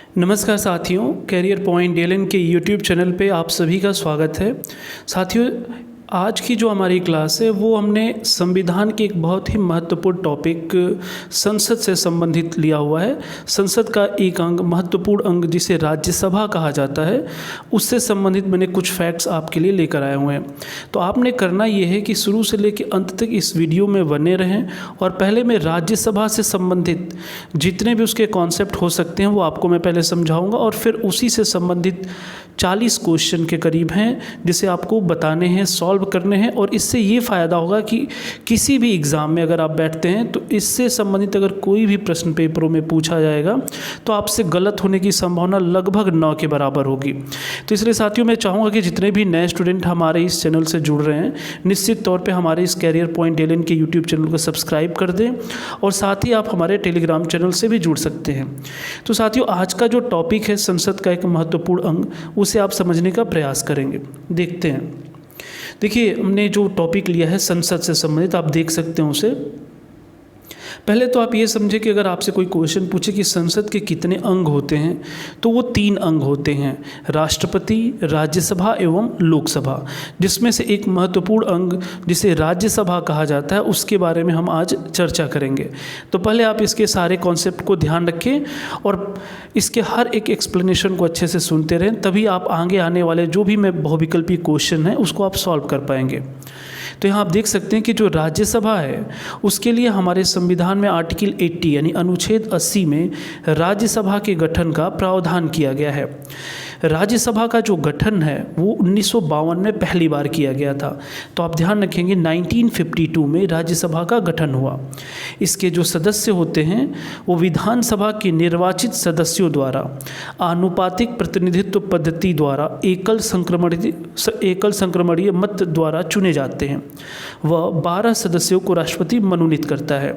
नमस्कार साथियों, career point Dillon के यूट्यूब चैनल पे आप सभी का स्वागत है। साथियों, आज की जो हमारी क्लास है वो हमने संविधान के एक बहुत ही महत्वपूर्ण टॉपिक संसद से संबंधित लिया हुआ है। संसद का एक अंग, महत्वपूर्ण अंग जिसे राज्यसभा कहा जाता है, उससे संबंधित मैंने कुछ फैक्ट्स आपके लिए लेकर आए हुए हैं। तो आपने करना ये है कि शुरू से लेकर अंत तक इस वीडियो में बने रहें और पहले मैं राज्यसभा से संबंधित जितने भी उसके कॉन्सेप्ट हो सकते हैं वो आपको मैं पहले समझाऊंगा और फिर उसी से संबंधित 40 क्वेश्चन के करीब हैं जिसे आपको बताने हैं, सॉल्व करने हैं। और इससे ये फ़ायदा होगा कि किसी भी एग्ज़ाम में अगर आप बैठते हैं तो इससे संबंधित अगर कोई भी प्रश्न पेपरों में पूछा जाएगा तो आपसे गलत होने की संभावना लगभग 9 के बराबर होगी। तो इसलिए साथियों, मैं चाहूँगा कि जितने भी नए स्टूडेंट हमारे इस चैनल से जुड़ रहे हैं, निश्चित तौर पर हमारे इस कैरियर पॉइंट डेलन के यूट्यूब चैनल को सब्सक्राइब कर दें और साथ ही आप हमारे टेलीग्राम चैनल से भी जुड़ सकते हैं। तो साथियों, आज का जो टॉपिक है संसद का एक महत्वपूर्ण अंग, उसे आप समझने का प्रयास करेंगे। देखते हैं। देखिए, हमने जो टॉपिक लिया है संसद से संबंधित, आप देख सकते हैं उसे। पहले तो आप ये समझे कि अगर आपसे कोई क्वेश्चन पूछे कि संसद के कितने अंग होते हैं, तो वो 3 अंग होते हैं, राष्ट्रपति, राज्यसभा एवं लोकसभा। जिसमें से एक महत्वपूर्ण अंग जिसे राज्यसभा कहा जाता है, उसके बारे में हम आज चर्चा करेंगे। तो पहले आप इसके सारे कॉन्सेप्ट को ध्यान रखें और इसके हर एक एक्सप्लेनेशन को अच्छे से सुनते रहें, तभी आप आगे आने वाले जो भी मैं बहुविकल्पी क्वेश्चन है उसको आप सॉल्व कर पाएंगे। तो यहाँ आप देख सकते हैं कि जो राज्यसभा है उसके लिए हमारे संविधान में आर्टिकल 80 यानी अनुच्छेद 80 में राज्यसभा के गठन का प्रावधान किया गया है। राज्यसभा का जो गठन है वो 1952 में पहली बार किया गया था। तो आप ध्यान रखेंगे 1952 में राज्यसभा का गठन हुआ। इसके जो सदस्य होते हैं वो विधानसभा के निर्वाचित सदस्यों द्वारा आनुपातिक प्रतिनिधित्व पद्धति द्वारा एकल संक्रमणीय मत द्वारा चुने जाते हैं। वह 12 सदस्यों को राष्ट्रपति मनोनीत करता है।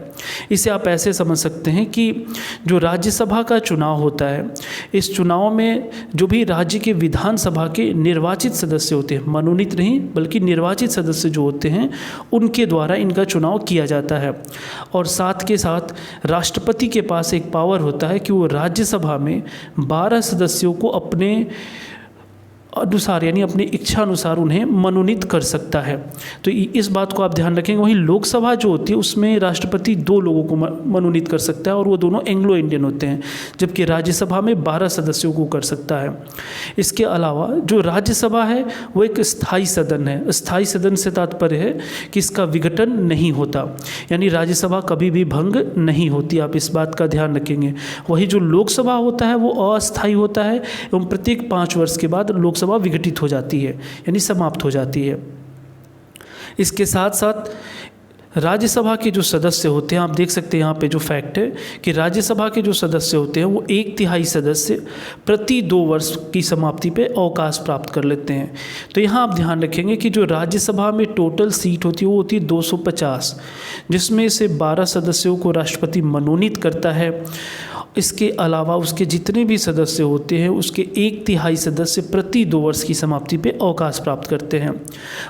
इसे आप ऐसे समझ सकते हैं कि जो राज्यसभा का चुनाव होता है, इस चुनाव में जो भी राज्य के विधानसभा के निर्वाचित सदस्य होते हैं, मनोनीत नहीं बल्कि निर्वाचित सदस्य जो होते हैं, उनके द्वारा इनका चुनाव किया जाता है। और साथ के साथ राष्ट्रपति के पास एक पावर होता है कि वो राज्यसभा में 12 सदस्यों को अपने अनुसार यानी अपनी इच्छा अनुसार उन्हें मनोनीत कर सकता है। तो इस बात को आप ध्यान रखेंगे। वहीं लोकसभा जो होती है उसमें राष्ट्रपति 2 लोगों को मनोनीत कर सकता है और वो दोनों एंग्लो इंडियन होते हैं, जबकि राज्यसभा में 12 सदस्यों को कर सकता है। इसके अलावा जो राज्यसभा है वो एक स्थायी सदन है। स्थायी सदन से तात्पर्य है कि इसका विघटन नहीं होता, यानी राज्यसभा कभी भी भंग नहीं होती। आप इस बात का ध्यान रखेंगे। वही जो लोकसभा होता है वो अस्थायी होता है एवं प्रत्येक 5 वर्ष के बाद लोकसभा विघटित हो जाती है यानी समाप्त हो जाती है। इसके साथ साथ राज्यसभा के जो सदस्य होते हैं, आप देख सकते हैं यहाँ पे जो फैक्ट है कि राज्यसभा के जो सदस्य होते हैं वो 1/3 सदस्य प्रति 2 वर्ष की समाप्ति पे अवकाश प्राप्त कर लेते हैं। तो यहाँ आप ध्यान रखेंगे कि जो राज्यसभा में टोटल सीट होती है वो होती है 250, जिसमें से 12 सदस्यों को राष्ट्रपति मनोनीत करता है। इसके अलावा उसके जितने भी सदस्य होते हैं उसके 1/3 सदस्य प्रति 2 वर्ष की समाप्ति पे अवकाश प्राप्त करते हैं।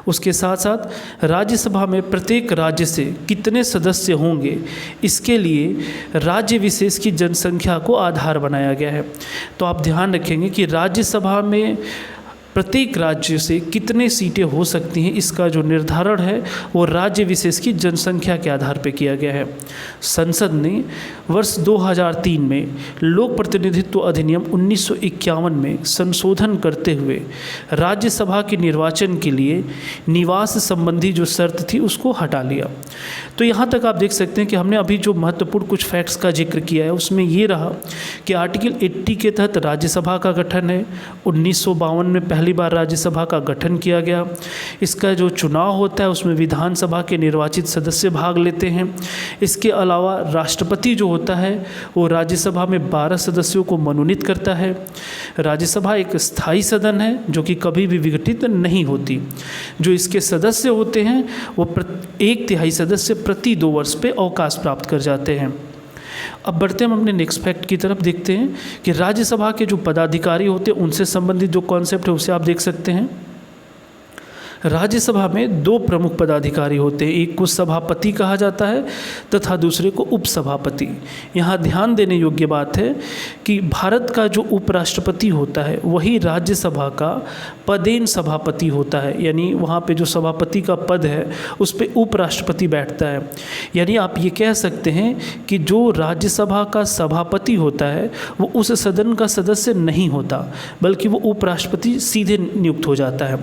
उसके साथ साथ राज्यसभा में प्रत्येक राज्य से कितने सदस्य होंगे, इसके लिए राज्य विशेष की जनसंख्या को आधार बनाया गया है। तो आप ध्यान रखेंगे कि राज्यसभा में प्रत्येक राज्य से कितने सीटें हो सकती हैं, इसका जो निर्धारण है वो राज्य विशेष की जनसंख्या के आधार पर किया गया है। संसद ने वर्ष 2003 में लोक प्रतिनिधित्व अधिनियम 1951 में संशोधन करते हुए राज्यसभा के निर्वाचन के लिए निवास संबंधी जो शर्त थी उसको हटा लिया। तो यहाँ तक आप देख सकते हैं कि हमने अभी जो महत्वपूर्ण कुछ फैक्ट्स का जिक्र किया है उसमें ये रहा कि आर्टिकल 80 के तहत राज्यसभा का गठन है। 1952 में पहली बार राज्यसभा का गठन किया गया। इसका जो चुनाव होता है उसमें विधानसभा के निर्वाचित सदस्य भाग लेते हैं। इसके अलावा राष्ट्रपति जो होता है वो राज्यसभा में 12 सदस्यों को मनोनीत करता है। राज्यसभा एक स्थायी सदन है जो कि कभी भी विघटित नहीं होती। जो इसके सदस्य होते हैं वो 1/3 सदस्य प्रति 2 वर्ष पे अवकाश प्राप्त कर जाते हैं। अब बढ़ते हैं हम अपने नेक्स्ट फैक्ट की तरफ। देखते हैं कि राज्यसभा के जो पदाधिकारी होते हैं उनसे संबंधित जो कॉन्सेप्ट है उसे आप देख सकते हैं। राज्यसभा में दो प्रमुख पदाधिकारी होते हैं, एक को सभापति कहा जाता है तथा दूसरे को उपसभापति। यहाँ ध्यान देने योग्य बात है कि भारत का जो उपराष्ट्रपति होता है वही राज्यसभा का पदेन सभापति होता है, यानी वहाँ पे जो सभापति का पद है उस पे उपराष्ट्रपति बैठता है। यानी आप ये कह सकते हैं कि जो राज्यसभा का सभापति होता है वो उस सदन का सदस्य नहीं होता, बल्कि वो उपराष्ट्रपति सीधे नियुक्त हो जाता है।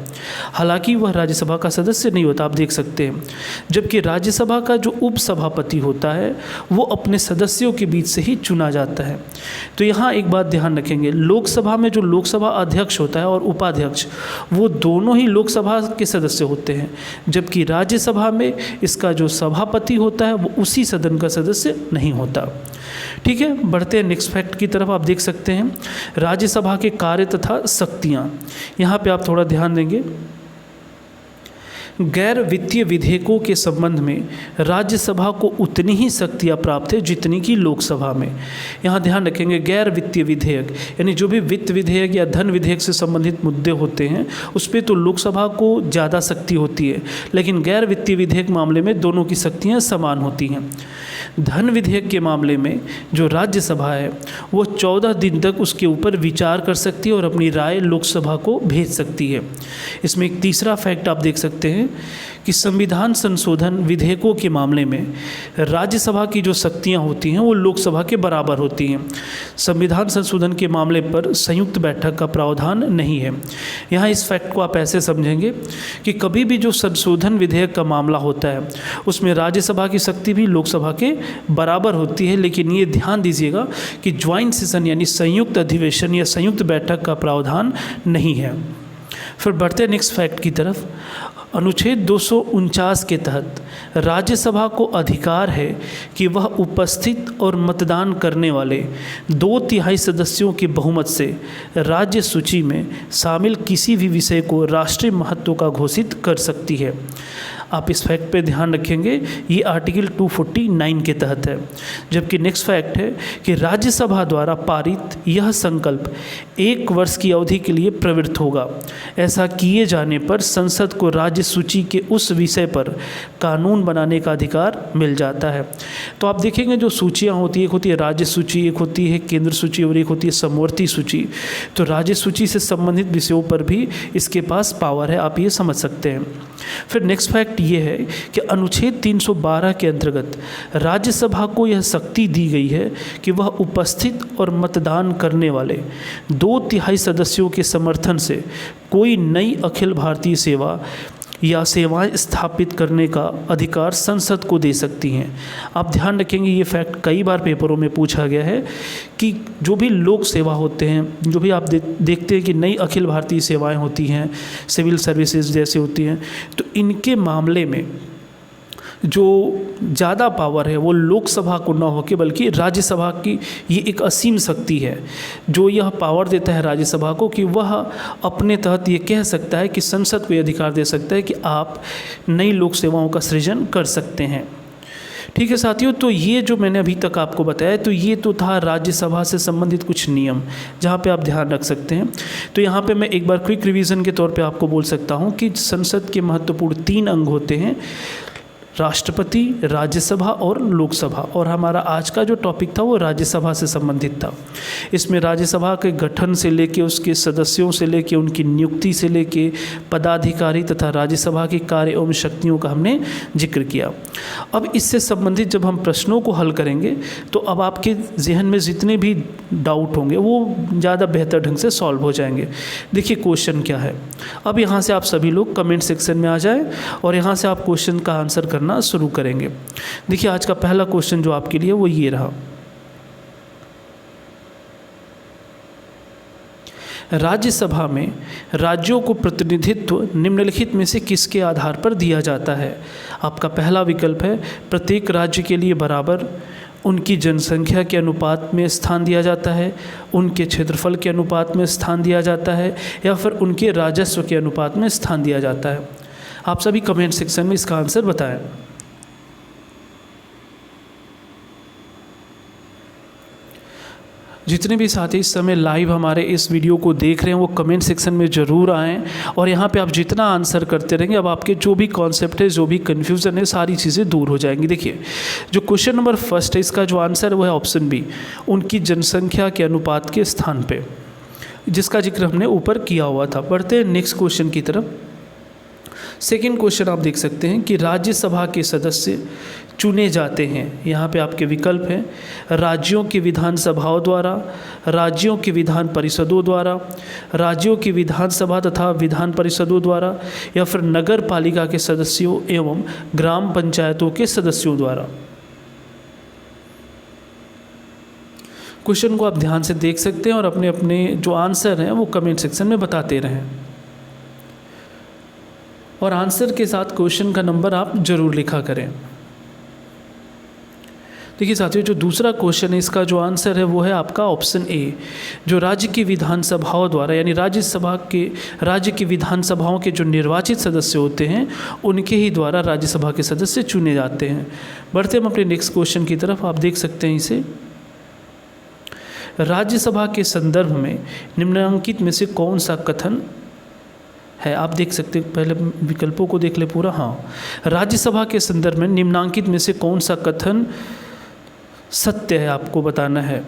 हालांकि वह राज्यसभा का सदस्य नहीं होता, आप देख सकते हैं। जबकि राज्यसभा का जो उपसभापति होता है वो अपने सदस्यों के बीच से ही चुना जाता है। तो यहाँ एक बात ध्यान रखेंगे, लोकसभा में जो लोकसभा अध्यक्ष होता है और उपाध्यक्ष वो दोनों ही लोकसभा के सदस्य होते हैं, जबकि राज्यसभा में इसका जो सभापति होता है वो उसी सदन का सदस्य नहीं होता। ठीक है, बढ़ते हैं नेक्स्ट फैक्ट की तरफ। आप देख सकते हैं राज्यसभा के कार्य तथा शक्तियाँ, यहाँ पे आप थोड़ा ध्यान देंगे। गैर वित्तीय विधेयकों के संबंध में राज्यसभा को उतनी ही शक्तियाँ प्राप्त है जितनी कि लोकसभा में। यहाँ ध्यान रखेंगे, गैर वित्तीय विधेयक यानी जो भी वित्त विधेयक या धन विधेयक से संबंधित मुद्दे होते हैं उस पर तो लोकसभा को ज़्यादा शक्ति होती है, लेकिन गैर वित्तीय विधेयक मामले में दोनों की शक्तियाँ समान होती हैं। धन विधेयक के मामले में जो राज्यसभा है वो 14 दिन तक उसके ऊपर विचार कर सकती है और अपनी राय लोकसभा को भेज सकती है। इसमें एक तीसरा फैक्ट आप देख सकते हैं कि संविधान संशोधन विधेयकों के मामले में राज्यसभा की जो शक्तियां होती हैं वो लोकसभा के बराबर होती हैं। संविधान संशोधन के मामले पर संयुक्त बैठक का प्रावधान नहीं है। यहाँ इस फैक्ट को आप ऐसे समझेंगे कि कभी भी जो संशोधन विधेयक का मामला होता है उसमें राज्यसभा की शक्ति भी लोकसभा के बराबर होती है, लेकिन ये ध्यान दीजिएगा कि ज्वाइंट सेशन यानी संयुक्त अधिवेशन या संयुक्त बैठक का प्रावधान नहीं है। फिर बढ़ते नेक्स्ट फैक्ट की तरफ। अनुच्छेद 249 के तहत राज्यसभा को अधिकार है कि वह उपस्थित और मतदान करने वाले 2/3 सदस्यों के बहुमत से राज्य सूची में शामिल किसी भी विषय को राष्ट्रीय महत्व का घोषित कर सकती है। आप इस फैक्ट पे ध्यान रखेंगे, ये आर्टिकल 249 के तहत है। जबकि नेक्स्ट फैक्ट है कि राज्यसभा द्वारा पारित यह संकल्प 1 वर्ष की अवधि के लिए प्रवृत्त होगा। ऐसा किए जाने पर संसद को राज्य सूची के उस विषय पर कानून बनाने का अधिकार मिल जाता है। तो आप देखेंगे जो सूचियाँ होती है, एक होती है राज्य सूची, एक होती है केंद्र सूची और एक होती है समवर्ती सूची। तो राज्य सूची से संबंधित विषयों पर भी इसके पास पावर है, आप ये समझ सकते हैं। फिर नेक्स्ट फैक्ट ये है कि अनुच्छेद 312 के अंतर्गत राज्यसभा को यह शक्ति दी गई है कि वह उपस्थित और मतदान करने वाले 2/3 सदस्यों के समर्थन से कोई नई अखिल भारतीय सेवा या सेवाएं स्थापित करने का अधिकार संसद को दे सकती हैं। आप ध्यान रखेंगे, ये फैक्ट कई बार पेपरों में पूछा गया है कि जो भी लोक सेवा होते हैं, जो भी आप देखते हैं कि नई अखिल भारतीय सेवाएं होती हैं, सिविल सर्विसेज जैसे होती हैं, तो इनके मामले में जो ज़्यादा पावर है वो लोकसभा को न होकर बल्कि राज्यसभा की ये एक असीम शक्ति है जो यह पावर देता है राज्यसभा को कि वह अपने तहत ये कह सकता है कि संसद को ये अधिकार दे सकता है कि आप नई लोक सेवाओं का सृजन कर सकते हैं। ठीक है साथियों, तो ये जो मैंने अभी तक आपको बताया तो ये तो था राज्यसभा से संबंधित कुछ नियम जहाँ पे आप ध्यान रख सकते हैं। तो यहाँ पे मैं एक बार क्विक रिवीजन के तौर पे आपको बोल सकता हूँ कि संसद के महत्वपूर्ण 3 अंग होते हैं, राष्ट्रपति, राज्यसभा और लोकसभा। और हमारा आज का जो टॉपिक था वो राज्यसभा से संबंधित था। इसमें राज्यसभा के गठन से लेके उसके सदस्यों से लेके उनकी नियुक्ति से लेके पदाधिकारी तथा राज्यसभा के कार्य एवं शक्तियों का हमने जिक्र किया। अब इससे संबंधित जब हम प्रश्नों को हल करेंगे तो अब आपके जहन में जितने भी डाउट होंगे वो ज़्यादा बेहतर ढंग से सॉल्व हो जाएंगे। देखिए क्वेश्चन क्या है। अब यहाँ से आप सभी लोग कमेंट सेक्शन में आ जाएं और यहाँ से आप क्वेश्चन का आंसर करना शुरू करेंगे। देखिए आज का पहला क्वेश्चन जो आपके लिए वो ये रहा। राज्यसभा में राज्यों को प्रतिनिधित्व निम्नलिखित में से किसके आधार पर दिया जाता है? आपका पहला विकल्प है प्रत्येक राज्य के लिए बराबर, उनकी जनसंख्या के अनुपात में स्थान दिया जाता है, उनके क्षेत्रफल के अनुपात में स्थान दिया जाता है, या फिर उनके राजस्व के अनुपात में स्थान दिया जाता है। आप सभी कमेंट सेक्शन में इसका आंसर बताएं। जितने भी साथी इस समय लाइव हमारे इस वीडियो को देख रहे हैं वो कमेंट सेक्शन में ज़रूर आएँ, और यहाँ पे आप जितना आंसर करते रहेंगे अब आपके जो भी कॉन्सेप्ट है, जो भी कन्फ्यूज़न है, सारी चीज़ें दूर हो जाएंगी। देखिए जो क्वेश्चन नंबर फर्स्ट है, इसका जो आंसर है वो है ऑप्शन बी, उनकी जनसंख्या के अनुपात के स्थान पे, जिसका जिक्र हमने ऊपर किया हुआ था। बढ़ते हैं नेक्स्ट क्वेश्चन की तरफ। सेकेंड क्वेश्चन आप देख सकते हैं कि राज्यसभा के सदस्य चुने जाते हैं, यहाँ पे आपके विकल्प हैं राज्यों की विधानसभाओं द्वारा, राज्यों की विधान परिषदों द्वारा, राज्यों की विधानसभा तथा विधान परिषदों द्वारा, या फिर नगर पालिका के सदस्यों एवं ग्राम पंचायतों के सदस्यों द्वारा। क्वेश्चन को आप ध्यान से देख सकते हैं और अपने अपने जो आंसर हैं वो कमेंट सेक्शन में बताते रहें, और आंसर के साथ क्वेश्चन का नंबर आप जरूर लिखा करें। देखिए साथियों, जो दूसरा क्वेश्चन है इसका जो आंसर है वो है आपका ऑप्शन ए, जो राज्य की विधानसभाओं द्वारा, यानी राज्य की विधानसभाओं के जो निर्वाचित सदस्य होते हैं उनके ही द्वारा राज्यसभा के सदस्य चुने जाते हैं। बढ़ते हम अपने नेक्स्ट क्वेश्चन की तरफ। आप देख सकते हैं इसे, राज्यसभा के संदर्भ में निम्नलिखित में से कौन सा कथन है। आप देख सकते हैं, पहले विकल्पों को देख ले पूरा। हाँ, राज्यसभा के संदर्भ में निम्नलिखित में से कौन सा कथन सत्य है, आपको बताना है।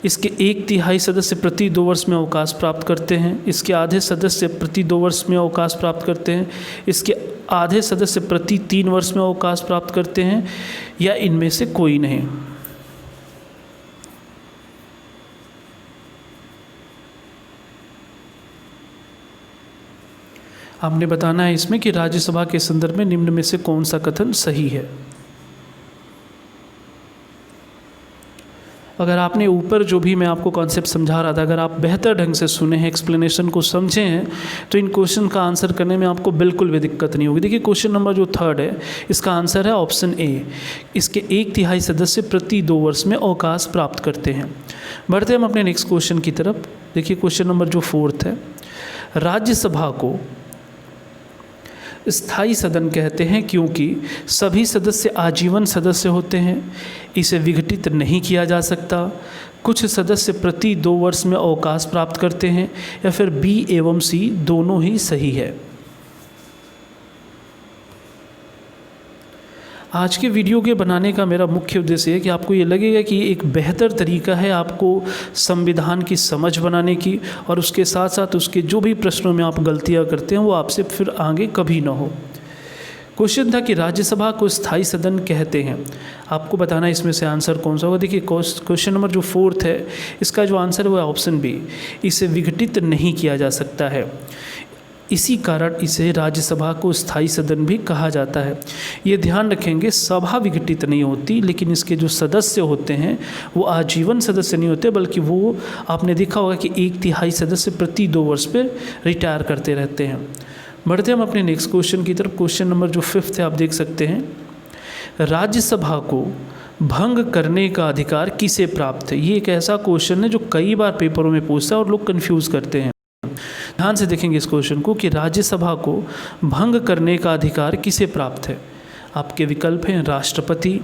इसके 1/3 सदस्य प्रति 2 वर्ष में अवकाश प्राप्त करते हैं, इसके आधे सदस्य प्रति 2 वर्ष में अवकाश प्राप्त करते हैं, इसके आधे सदस्य प्रति 3 वर्ष में अवकाश प्राप्त करते हैं, या इनमें से कोई नहीं। आपने बताना है इसमें कि राज्यसभा के संदर्भ में निम्न में से कौन सा कथन सही है। अगर आपने ऊपर जो भी मैं आपको कॉन्सेप्ट समझा रहा था, अगर आप बेहतर ढंग से सुने हैं, एक्सप्लेनेशन को समझे हैं, तो इन क्वेश्चन का आंसर करने में आपको बिल्कुल भी दिक्कत नहीं होगी। देखिए क्वेश्चन नंबर जो थर्ड है इसका आंसर है ऑप्शन ए, इसके 1/3 सदस्य प्रति 2 वर्ष में अवकाश प्राप्त करते हैं। बढ़ते हम अपने नेक्स्ट क्वेश्चन की तरफ। देखिए क्वेश्चन नंबर जो फोर्थ है, राज्यसभा को स्थायी सदन कहते हैं क्योंकि सभी सदस्य आजीवन सदस्य होते हैं, इसे विघटित नहीं किया जा सकता, कुछ सदस्य प्रति 2 वर्ष में अवकाश प्राप्त करते हैं, या फिर बी एवं सी दोनों ही सही है। आज के वीडियो के बनाने का मेरा मुख्य उद्देश्य है कि आपको ये लगेगा कि ये एक बेहतर तरीका है आपको संविधान की समझ बनाने की, और उसके साथ साथ उसके जो भी प्रश्नों में आप गलतियां करते हैं वो आपसे फिर आगे कभी ना हो। क्वेश्चन था कि राज्यसभा को स्थायी सदन कहते हैं, आपको बताना है इसमें से आंसर कौन सा होगा। देखिए क्वेश्चन नंबर जो फोर्थ है इसका जो आंसर है वो है ऑप्शन बी, इसे विघटित नहीं किया जा सकता है, इसी कारण इसे राज्यसभा को स्थायी सदन भी कहा जाता है। ये ध्यान रखेंगे, सभा विघटित नहीं होती, लेकिन इसके जो सदस्य होते हैं वो आजीवन सदस्य नहीं होते, बल्कि वो आपने देखा होगा कि 1/3 सदस्य प्रति 2 वर्ष पर रिटायर करते रहते हैं। बढ़ते हम अपने नेक्स्ट क्वेश्चन की तरफ। क्वेश्चन नंबर जो 5th है आप देख सकते हैं, राज्यसभा को भंग करने का अधिकार किसे प्राप्त है। ये एक ऐसा क्वेश्चन है जो कई बार पेपरों में पूछता है और लोग कंफ्यूज करते हैं। ध्यान से देखेंगे इस क्वेश्चन को कि राज्यसभा को भंग करने का अधिकार किसे प्राप्त है। आपके विकल्प हैं राष्ट्रपति,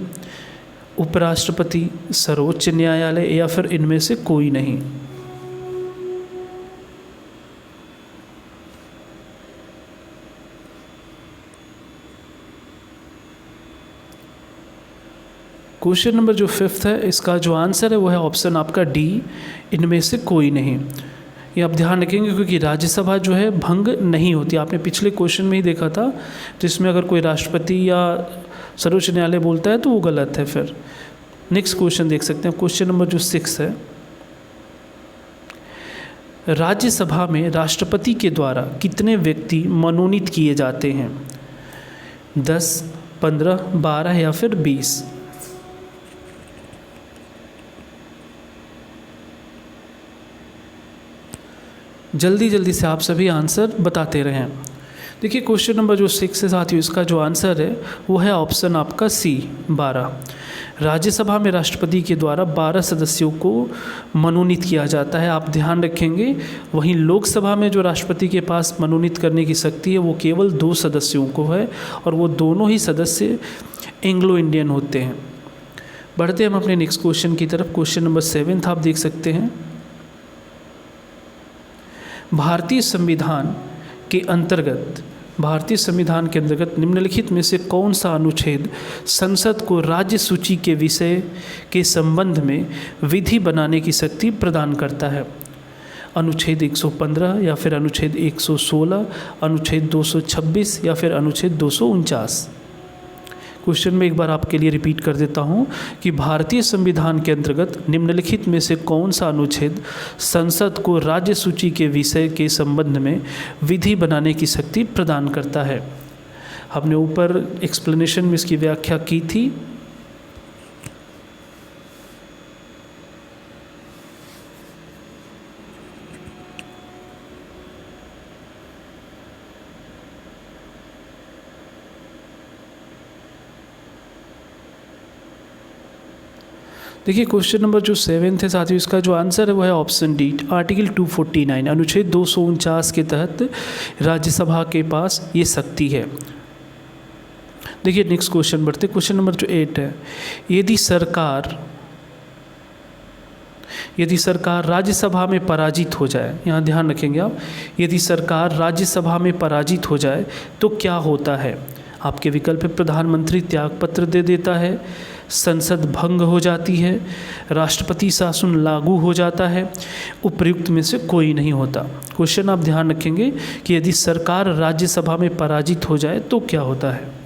उपराष्ट्रपति, सर्वोच्च न्यायालय, या फिर इनमें से कोई नहीं। क्वेश्चन नंबर जो 5th है इसका जो आंसर है वो है ऑप्शन आपका डी, इनमें से कोई नहीं। ये आप ध्यान रखेंगे क्योंकि राज्यसभा जो है भंग नहीं होती। आपने पिछले क्वेश्चन में ही देखा था, जिसमें अगर कोई राष्ट्रपति या सर्वोच्च न्यायालय बोलता है तो वो गलत है। फिर नेक्स्ट क्वेश्चन देख सकते हैं। क्वेश्चन नंबर जो 6 है, राज्यसभा में राष्ट्रपति के द्वारा कितने व्यक्ति मनोनीत किए जाते हैं, 10, 15, 12 या फिर 20। जल्दी जल्दी से आप सभी आंसर बताते रहें। देखिए क्वेश्चन नंबर जो 6 है साथियों, इसका जो आंसर है वो है ऑप्शन आपका सी, 12। राज्यसभा में राष्ट्रपति के द्वारा 12 सदस्यों को मनोनीत किया जाता है। आप ध्यान रखेंगे, वहीं लोकसभा में जो राष्ट्रपति के पास मनोनीत करने की शक्ति है वो केवल 2 सदस्यों को है, और वो दोनों ही सदस्य एंग्लो इंडियन होते हैं। बढ़ते हम अपने नेक्स्ट क्वेश्चन की तरफ। क्वेश्चन नंबर 7 आप देख सकते हैं, भारतीय संविधान के अंतर्गत निम्नलिखित में से कौन सा अनुच्छेद संसद को राज्य सूची के विषय के संबंध में विधि बनाने की शक्ति प्रदान करता है? अनुच्छेद 115 या फिर अनुच्छेद 116, अनुच्छेद 226 या फिर अनुच्छेद 249। क्वेश्चन में एक बार आपके लिए रिपीट कर देता हूं कि भारतीय संविधान के अंतर्गत निम्नलिखित में से कौन सा अनुच्छेद संसद को राज्य सूची के विषय के संबंध में विधि बनाने की शक्ति प्रदान करता है? हमने ऊपर एक्सप्लेनेशन में इसकी व्याख्या की थी। देखिए क्वेश्चन नंबर जो 7 है साथियों, इसका जो आंसर है वो है ऑप्शन डी, आर्टिकल 249 अनुच्छेद 249 के तहत राज्यसभा के पास ये शक्ति है। देखिए नेक्स्ट क्वेश्चन बढ़ते, क्वेश्चन नंबर जो 8 है, यदि सरकार राज्यसभा में पराजित हो जाए, यहाँ ध्यान रखेंगे आप, यदि सरकार राज्यसभा में पराजित हो जाए तो क्या होता है? आपके विकल्प है प्रधानमंत्री त्यागपत्र दे देता है, संसद भंग हो जाती है, राष्ट्रपति शासन लागू हो जाता है, उपर्युक्त में से कोई नहीं होता। क्वेश्चन आप ध्यान रखेंगे कि यदि सरकार राज्यसभा में पराजित हो जाए तो क्या होता है?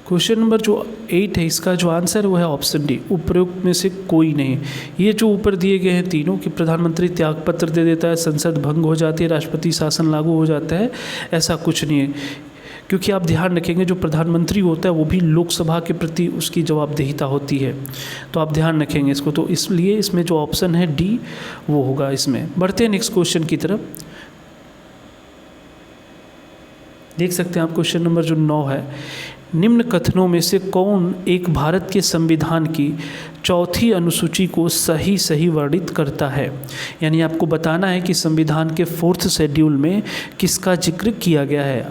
क्वेश्चन नंबर जो 8 है, इसका जो आंसर वो है ऑप्शन डी, उपरोक्त में से कोई नहीं। ये जो ऊपर दिए गए हैं तीनों कि प्रधानमंत्री त्यागपत्र दे देता है, संसद भंग हो जाती है, राष्ट्रपति शासन लागू हो जाता है, ऐसा कुछ नहीं है। क्योंकि आप ध्यान रखेंगे जो प्रधानमंत्री होता है वो भी लोकसभा के प्रति उसकी जवाबदेहिता होती है, तो आप ध्यान रखेंगे इसको, तो इसलिए इसमें जो ऑप्शन है डी वो होगा इसमें। बढ़ते हैं नेक्स्ट क्वेश्चन की तरफ। देख सकते हैं आप क्वेश्चन नंबर जो 9 है, निम्न कथनों में से कौन एक भारत के संविधान की चौथी अनुसूची को सही वर्णित करता है? यानी आपको बताना है कि संविधान के 4th शेड्यूल में किसका जिक्र किया गया है।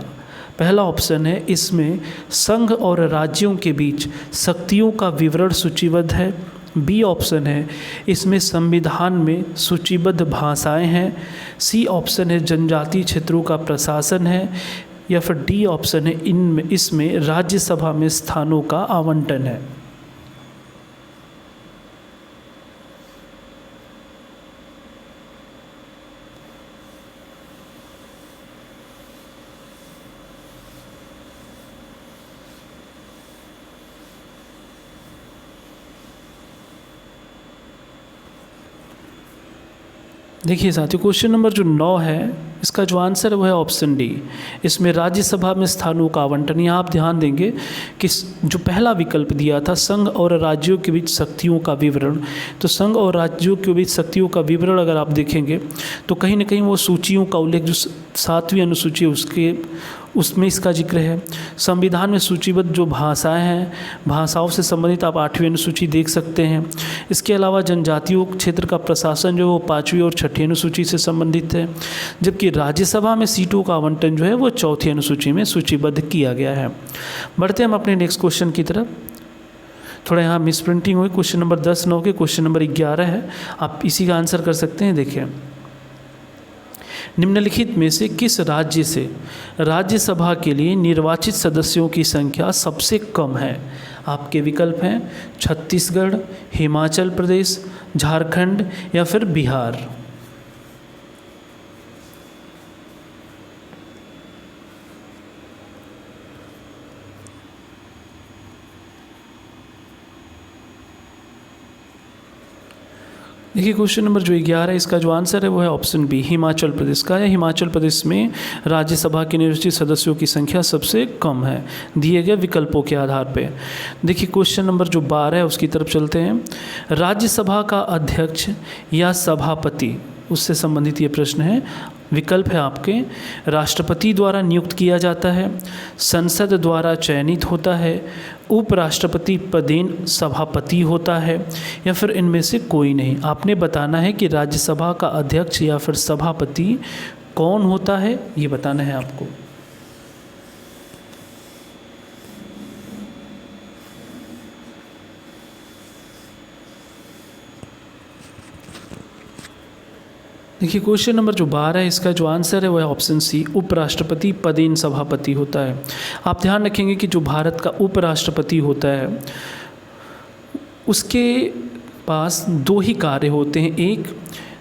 पहला ऑप्शन है, इसमें संघ और राज्यों के बीच शक्तियों का विवरण सूचीबद्ध है। बी ऑप्शन है, इसमें संविधान में सूचीबद्ध भाषाएं हैं। सी ऑप्शन है, जनजातीय क्षेत्रों का प्रशासन है। या फिर डी ऑप्शन है, इसमें राज्यसभा में स्थानों का आवंटन है। देखिए साथियों क्वेश्चन नंबर जो 9 है, इसका जो आंसर है वो है ऑप्शन डी, इसमें राज्यसभा में स्थानों का आवंटन। यहाँ आप ध्यान देंगे कि जो पहला विकल्प दिया था संघ और राज्यों के बीच शक्तियों का विवरण, तो संघ और राज्यों के बीच शक्तियों का विवरण अगर आप देखेंगे तो कहीं ना कहीं वो सूचियों का उल्लेख जो 7वीं अनुसूची है उसमें इसका जिक्र है। संविधान में सूचीबद्ध जो भाषाएं हैं, भाषाओं से संबंधित आप 8वीं अनुसूची देख सकते हैं। इसके अलावा जनजातीय क्षेत्र का प्रशासन जो है वो 5वीं और 6ठी अनुसूची से संबंधित है, जबकि राज्यसभा में सीटों का आवंटन जो है वो 4थी अनुसूची में सूचीबद्ध किया गया है। बढ़ते हम अपने नेक्स्ट क्वेश्चन की तरफ। थोड़ा यहाँ मिस प्रिंटिंग हुई, क्वेश्चन नंबर 10 9 के क्वेश्चन नंबर 11 है, आप इसी का आंसर कर सकते हैं। देखिए निम्नलिखित में से किस राज्य से राज्यसभा के लिए निर्वाचित सदस्यों की संख्या सबसे कम है? आपके विकल्प हैं छत्तीसगढ़, हिमाचल प्रदेश, झारखंड या फिर बिहार। देखिए क्वेश्चन नंबर जो 11 है, इसका जो आंसर है वो है ऑप्शन बी, हिमाचल प्रदेश का। हिमाचल प्रदेश में राज्यसभा के निर्वाचित सदस्यों की संख्या सबसे कम है दिए गए विकल्पों के आधार पे। देखिए क्वेश्चन नंबर जो 12 है उसकी तरफ चलते हैं। राज्यसभा का अध्यक्ष या सभापति उससे संबंधित ये प्रश्न है। विकल्प है आपके, राष्ट्रपति द्वारा नियुक्त किया जाता है, संसद द्वारा चयनित होता है, उपराष्ट्रपति पदेन सभापति होता है, या फिर इनमें से कोई नहीं। आपने बताना है कि राज्यसभा का अध्यक्ष या फिर सभापति कौन होता है, ये बताना है आपको। देखिए क्वेश्चन नंबर जो 12 है, इसका जो आंसर है वो है ऑप्शन सी, उपराष्ट्रपति पदेन सभापति होता है। आप ध्यान रखेंगे कि जो भारत का उपराष्ट्रपति होता है उसके पास दो ही कार्य होते हैं। एक,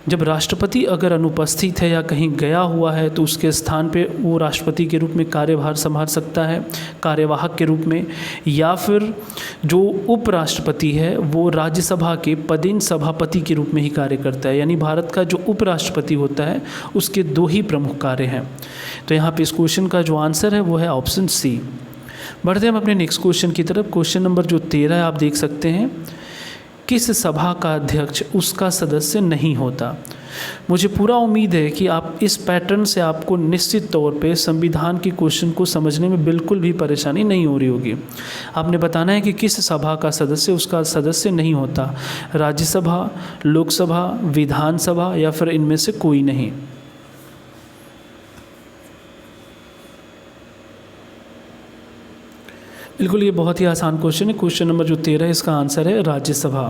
जब राष्ट्रपति अगर अनुपस्थित है या कहीं गया हुआ है तो उसके स्थान पे वो राष्ट्रपति के रूप में कार्यभार संभाल सकता है, कार्यवाहक के रूप में, या फिर जो उपराष्ट्रपति है वो राज्यसभा के पदेन सभापति के रूप में ही कार्य करता है। यानी भारत का जो उपराष्ट्रपति होता है उसके दो ही प्रमुख कार्य हैं। तो यहाँ पे इस क्वेश्चन का जो आंसर है वो है ऑप्शन सी। बढ़ते हैं हम अपने नेक्स्ट क्वेश्चन की तरफ। क्वेश्चन नंबर जो 13 है, आप देख सकते हैं, किस सभा का अध्यक्ष उसका सदस्य नहीं होता। मुझे पूरा उम्मीद है कि आप इस पैटर्न से आपको निश्चित तौर पे संविधान के क्वेश्चन को समझने में बिल्कुल भी परेशानी नहीं हो रही होगी। आपने बताना है कि किस सभा का सदस्य उसका सदस्य नहीं होता, राज्यसभा, लोकसभा, विधानसभा, या फिर इनमें से कोई नहीं। बिल्कुल ये बहुत ही आसान क्वेश्चन है। क्वेश्चन नंबर जो 13 है, इसका आंसर है राज्यसभा।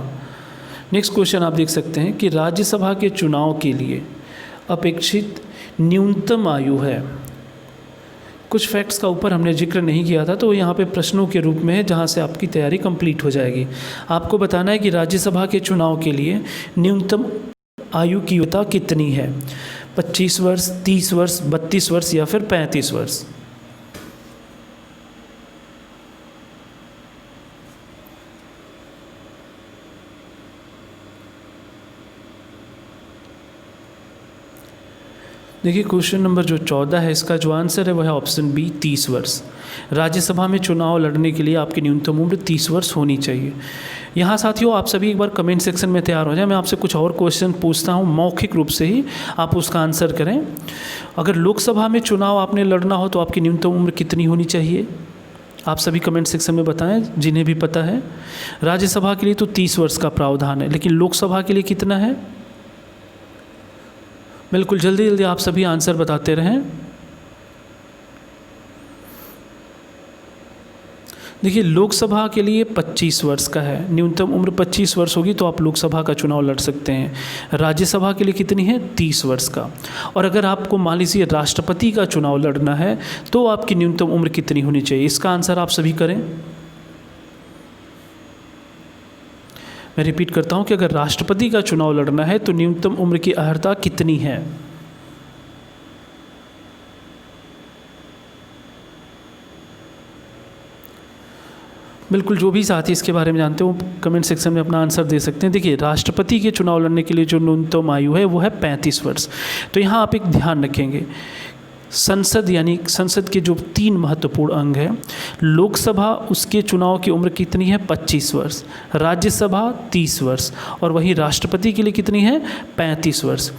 नेक्स्ट क्वेश्चन आप देख सकते हैं कि राज्यसभा के चुनाव के लिए अपेक्षित न्यूनतम आयु है। कुछ फैक्ट्स का ऊपर हमने जिक्र नहीं किया था, तो यहाँ पे प्रश्नों के रूप में है जहाँ से आपकी तैयारी कंप्लीट हो जाएगी। आपको बताना है कि राज्यसभा के चुनाव के लिए न्यूनतम आयु की योग्यता कितनी है, 25 वर्ष, 30 वर्ष, 32 वर्ष या फिर 35 वर्ष। देखिए क्वेश्चन नंबर जो 14 है, इसका जो आंसर है वह है ऑप्शन बी, 30 वर्ष। राज्यसभा में चुनाव लड़ने के लिए आपकी न्यूनतम उम्र 30 वर्ष होनी चाहिए। यहाँ साथियों आप सभी एक बार कमेंट सेक्शन में तैयार हो जाएं। मैं आपसे कुछ और क्वेश्चन पूछता हूँ, मौखिक रूप से ही आप उसका आंसर करें। अगर लोकसभा में चुनाव आपने लड़ना हो तो आपकी न्यूनतम उम्र कितनी होनी चाहिए, आप सभी कमेंट सेक्शन में बताएं जिन्हें भी पता है। राज्यसभा के लिए तो 30 वर्ष का प्रावधान है, लेकिन लोकसभा के लिए कितना है? बिल्कुल जल्दी जल्दी आप सभी आंसर बताते रहें। देखिए लोकसभा के लिए 25 वर्ष का है, न्यूनतम उम्र 25 वर्ष होगी तो आप लोकसभा का चुनाव लड़ सकते हैं। राज्यसभा के लिए कितनी है? 30 वर्ष का। और अगर आपको मान लीजिए राष्ट्रपति का चुनाव लड़ना है तो आपकी न्यूनतम उम्र कितनी होनी चाहिए, इसका आंसर आप सभी करें। मैं रिपीट करता हूं कि अगर राष्ट्रपति का चुनाव लड़ना है तो न्यूनतम उम्र की अर्हता कितनी है? बिल्कुल जो भी साथी इसके बारे में जानते हो कमेंट सेक्शन में अपना आंसर दे सकते हैं। देखिए राष्ट्रपति के चुनाव लड़ने के लिए जो न्यूनतम आयु है वो है 35 वर्ष। तो यहाँ आप एक ध्यान रखेंगे, संसद यानी संसद के जो 3 महत्वपूर्ण अंग हैं, लोकसभा उसके चुनाव की उम्र कितनी है? 25 वर्ष, राज्यसभा 30 वर्ष, और वहीं राष्ट्रपति के लिए कितनी है? 35 वर्ष।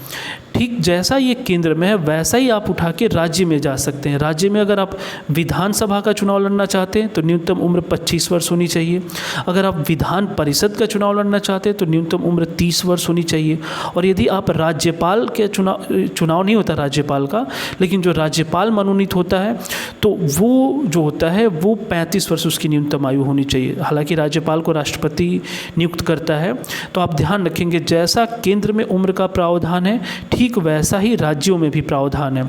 ठीक जैसा ये केंद्र में है वैसा ही आप उठा के राज्य में जा सकते हैं। राज्य में अगर आप विधानसभा का चुनाव लड़ना चाहते हैं तो न्यूनतम उम्र 25 वर्ष होनी चाहिए। अगर आप विधान परिषद का चुनाव लड़ना चाहते हैं तो न्यूनतम उम्र 30 वर्ष होनी चाहिए। और यदि आप राज्यपाल के चुनाव नहीं होता राज्यपाल का, लेकिन जो राज्यपाल मनोनीत होता है तो वो जो होता है वो 35 वर्ष उसकी न्यूनतम आयु होनी चाहिए। हालांकि राज्यपाल को राष्ट्रपति नियुक्त करता है। तो आप ध्यान रखेंगे जैसा केंद्र में उम्र का प्रावधान है ठीक वैसा ही राज्यों में भी प्रावधान है।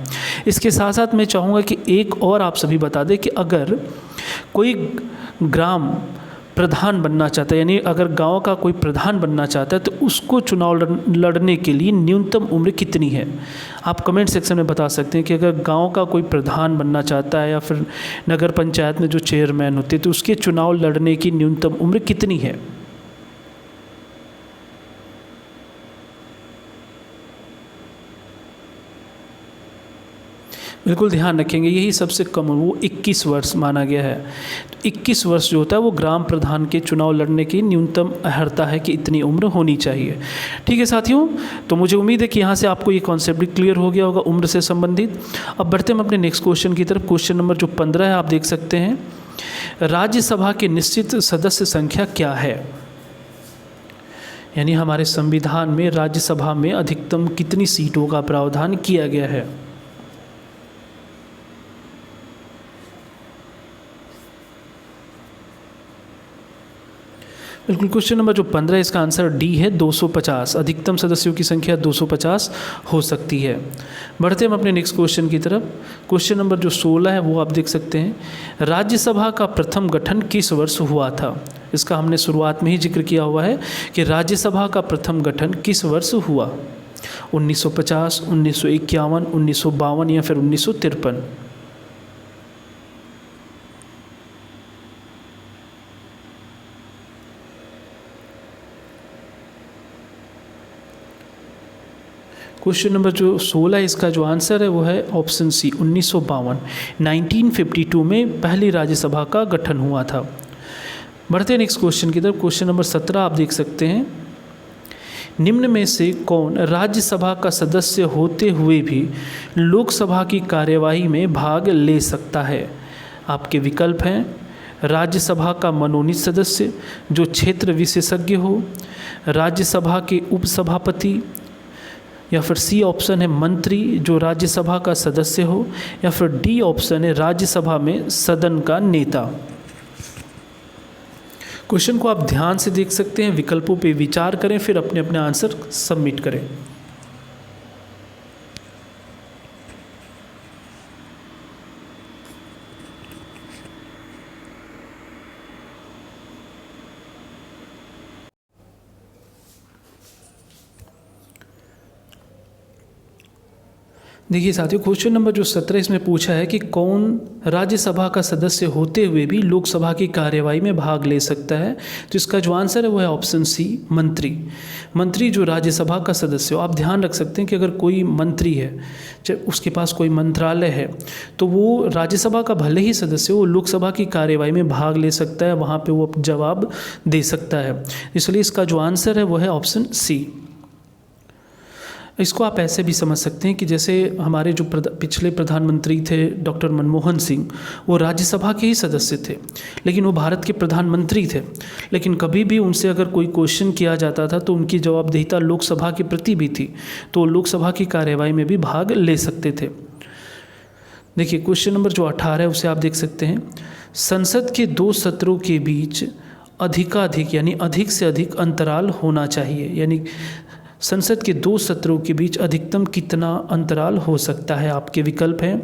इसके साथ साथ मैं चाहूँगा कि एक और आप सभी बता दें कि अगर कोई ग्राम प्रधान बनना चाहता है, यानी अगर गांव का कोई प्रधान बनना चाहता है तो उसको चुनाव लड़ने के लिए न्यूनतम उम्र कितनी है? आप कमेंट सेक्शन में बता सकते हैं कि अगर गांव का कोई प्रधान बनना चाहता है या फिर नगर पंचायत में जो चेयरमैन होते हैं तो उसके चुनाव लड़ने की न्यूनतम उम्र कितनी है? बिल्कुल ध्यान रखेंगे, यही सबसे कम वो 21 वर्ष माना गया है। तो 21 वर्ष जो होता है वो ग्राम प्रधान के चुनाव लड़ने की न्यूनतम अर्हता है कि इतनी उम्र होनी चाहिए। ठीक है साथियों, तो मुझे उम्मीद है कि यहाँ से आपको ये कॉन्सेप्ट भी क्लियर हो गया होगा उम्र से संबंधित। अब बढ़ते हैं हम अपने नेक्स्ट क्वेश्चन की तरफ। क्वेश्चन नंबर जो 15 है, आप देख सकते हैं, राज्यसभा की निश्चित सदस्य संख्या क्या है? यानी हमारे संविधान में राज्यसभा में अधिकतम कितनी सीटों का प्रावधान किया गया है? बिल्कुल, क्वेश्चन नंबर जो 15 इसका आंसर डी है, 250। अधिकतम सदस्यों की संख्या 250 हो सकती है। बढ़ते हम अपने नेक्स्ट क्वेश्चन की तरफ। क्वेश्चन नंबर जो 16 है वो आप देख सकते हैं, राज्यसभा का प्रथम गठन किस वर्ष हुआ था? इसका हमने शुरुआत में ही जिक्र किया हुआ है कि राज्यसभा का प्रथम गठन किस वर्ष हुआ। 1950, 1951, 1952 या फिर 1953? क्वेश्चन नंबर जो 16 है इसका जो आंसर है वो है ऑप्शन सी, 1952। 1952 में पहली राज्यसभा का गठन हुआ था। बढ़ते हैं नेक्स्ट क्वेश्चन की तरफ। क्वेश्चन नंबर 17 आप देख सकते हैं, निम्न में से कौन राज्यसभा का सदस्य होते हुए भी लोकसभा की कार्यवाही में भाग ले सकता है? आपके विकल्प हैं, राज्यसभा का मनोनीत सदस्य जो क्षेत्र विशेषज्ञ हो, राज्यसभा के उपसभापति, या फिर सी ऑप्शन है मंत्री जो राज्यसभा का सदस्य हो, या फिर डी ऑप्शन है राज्यसभा में सदन का नेता। क्वेश्चन को आप ध्यान से देख सकते हैं, विकल्पों पे विचार करें, फिर अपने अपने आंसर सबमिट करें। देखिए साथियों, क्वेश्चन नंबर जो 17 इसमें पूछा है कि कौन राज्यसभा का सदस्य होते हुए भी लोकसभा की कार्यवाही में भाग ले सकता है? तो इसका जो आंसर है वो है ऑप्शन सी, मंत्री। मंत्री जो राज्यसभा का सदस्य हो। आप ध्यान रख सकते हैं कि अगर कोई मंत्री है, चाहे उसके पास कोई मंत्रालय है, तो वो राज्यसभा का भले ही सदस्य हो, वो लोकसभा की कार्यवाही में भाग ले सकता है, वहाँ पर वो जवाब दे सकता है। इसलिए इसका जो आंसर है वो है ऑप्शन सी। इसको आप ऐसे भी समझ सकते हैं कि जैसे हमारे जो पिछले प्रधानमंत्री थे डॉक्टर मनमोहन सिंह, वो राज्यसभा के ही सदस्य थे, लेकिन वो भारत के प्रधानमंत्री थे, लेकिन कभी भी उनसे अगर कोई क्वेश्चन किया जाता था तो उनकी जवाबदेहिता लोकसभा के प्रति भी थी, तो लोकसभा की कार्यवाही में भी भाग ले सकते थे। देखिए क्वेश्चन नंबर जो 18 है उसे आप देख सकते हैं, संसद के 2 सत्रों के बीच अधिकाधिक यानी अधिक से अधिक अंतराल होना चाहिए। यानी संसद के 2 सत्रों के बीच अधिकतम कितना अंतराल हो सकता है? आपके विकल्प हैं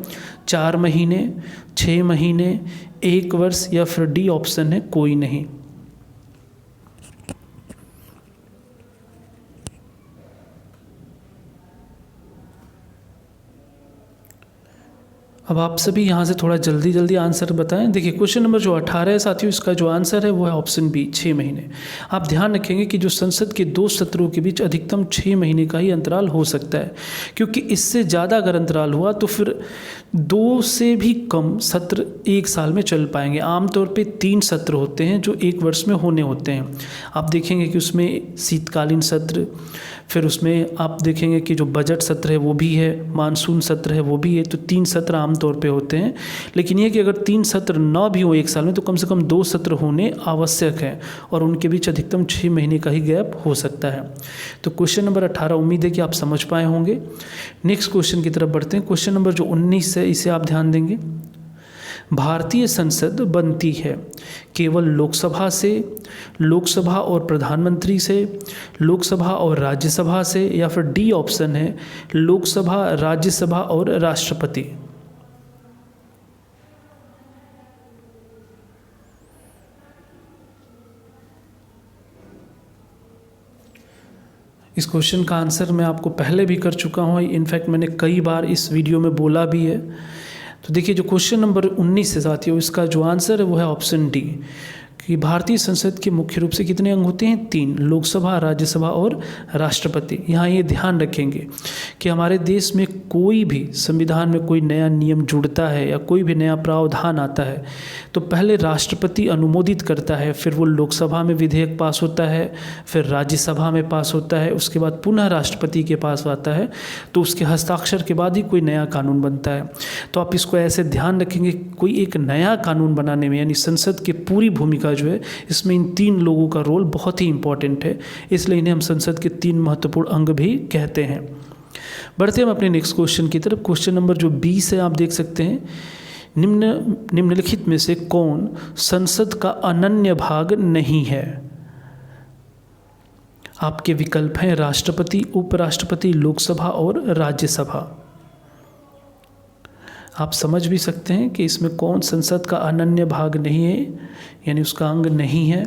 4 महीने, 6 महीने, 1 वर्ष, या फिर डी ऑप्शन है कोई नहीं। अब आप सभी यहाँ से थोड़ा जल्दी जल्दी आंसर बताएं। देखिए क्वेश्चन नंबर जो 18 है साथियों, इसका जो आंसर है वो है ऑप्शन बी, 6 महीने। आप ध्यान रखेंगे कि जो संसद के 2 सत्रों के बीच अधिकतम 6 महीने का ही अंतराल हो सकता है, क्योंकि इससे ज़्यादा अगर अंतराल हुआ तो फिर 2 से भी कम सत्र 1 साल में चल पाएंगे। आमतौर पे 3 सत्र होते हैं जो 1 वर्ष में होने होते हैं। आप देखेंगे कि उसमें शीतकालीन सत्र, फिर उसमें आप देखेंगे कि जो बजट सत्र है वो भी है, मानसून सत्र है वो भी है, तो 3 सत्र आमतौर पे होते हैं। लेकिन ये कि अगर 3 सत्र ना भी हो 1 साल में तो कम से कम 2 सत्र होने आवश्यक है, और उनके बीच अधिकतम 6 महीने का ही गैप हो सकता है। तो क्वेश्चन नंबर 18 उम्मीद है कि आप समझ पाए होंगे। नेक्स्ट क्वेश्चन की तरफ बढ़ते हैं। क्वेश्चन नंबर जो 19 है इसे आप ध्यान देंगे, भारतीय संसद बनती है केवल लोकसभा से, लोकसभा और प्रधानमंत्री से, लोकसभा और राज्यसभा से, या फिर डी ऑप्शन है लोकसभा, राज्यसभा और राष्ट्रपति। इस क्वेश्चन का आंसर मैं आपको पहले भी कर चुका हूँ, इनफैक्ट मैंने कई बार इस वीडियो में बोला भी है। तो देखिए जो क्वेश्चन नंबर 19 है साथियों, इसका जो आंसर है वो है ऑप्शन डी, कि भारतीय संसद के मुख्य रूप से कितने अंग होते हैं? 3, लोकसभा, राज्यसभा और राष्ट्रपति। यहाँ ये ध्यान रखेंगे कि हमारे देश में कोई भी संविधान में कोई नया नियम जुड़ता है या कोई भी नया प्रावधान आता है तो पहले राष्ट्रपति अनुमोदित करता है, फिर वो लोकसभा में विधेयक पास होता है, फिर राज्यसभा में पास होता है, उसके बाद पुनः राष्ट्रपति के पास आता है, तो उसके हस्ताक्षर के बाद ही कोई नया कानून बनता है। तो आप इसको ऐसे ध्यान रखेंगे, कोई एक नया कानून बनाने में यानी संसद की पूरी भूमिका जो है इसमें इन 3 लोगों का रोल बहुत ही इंपॉर्टेंट है, इसलिए इन्हें हम संसद के 3 महत्वपूर्ण अंग भी कहते हैं। बढ़ते हम अपने नेक्स्ट क्वेश्चन की तरफ। क्वेश्चन नंबर जो 20 है, आप देख सकते हैं, निम्नलिखित में से कौन संसद का अनन्य भाग नहीं है? आपके विकल्प हैं राष्ट्रपति, उपराष्ट्रपति, लोकसभा और राज्यसभा। आप समझ भी सकते हैं कि इसमें कौन संसद का अनन्य भाग नहीं है, यानी उसका अंग नहीं है।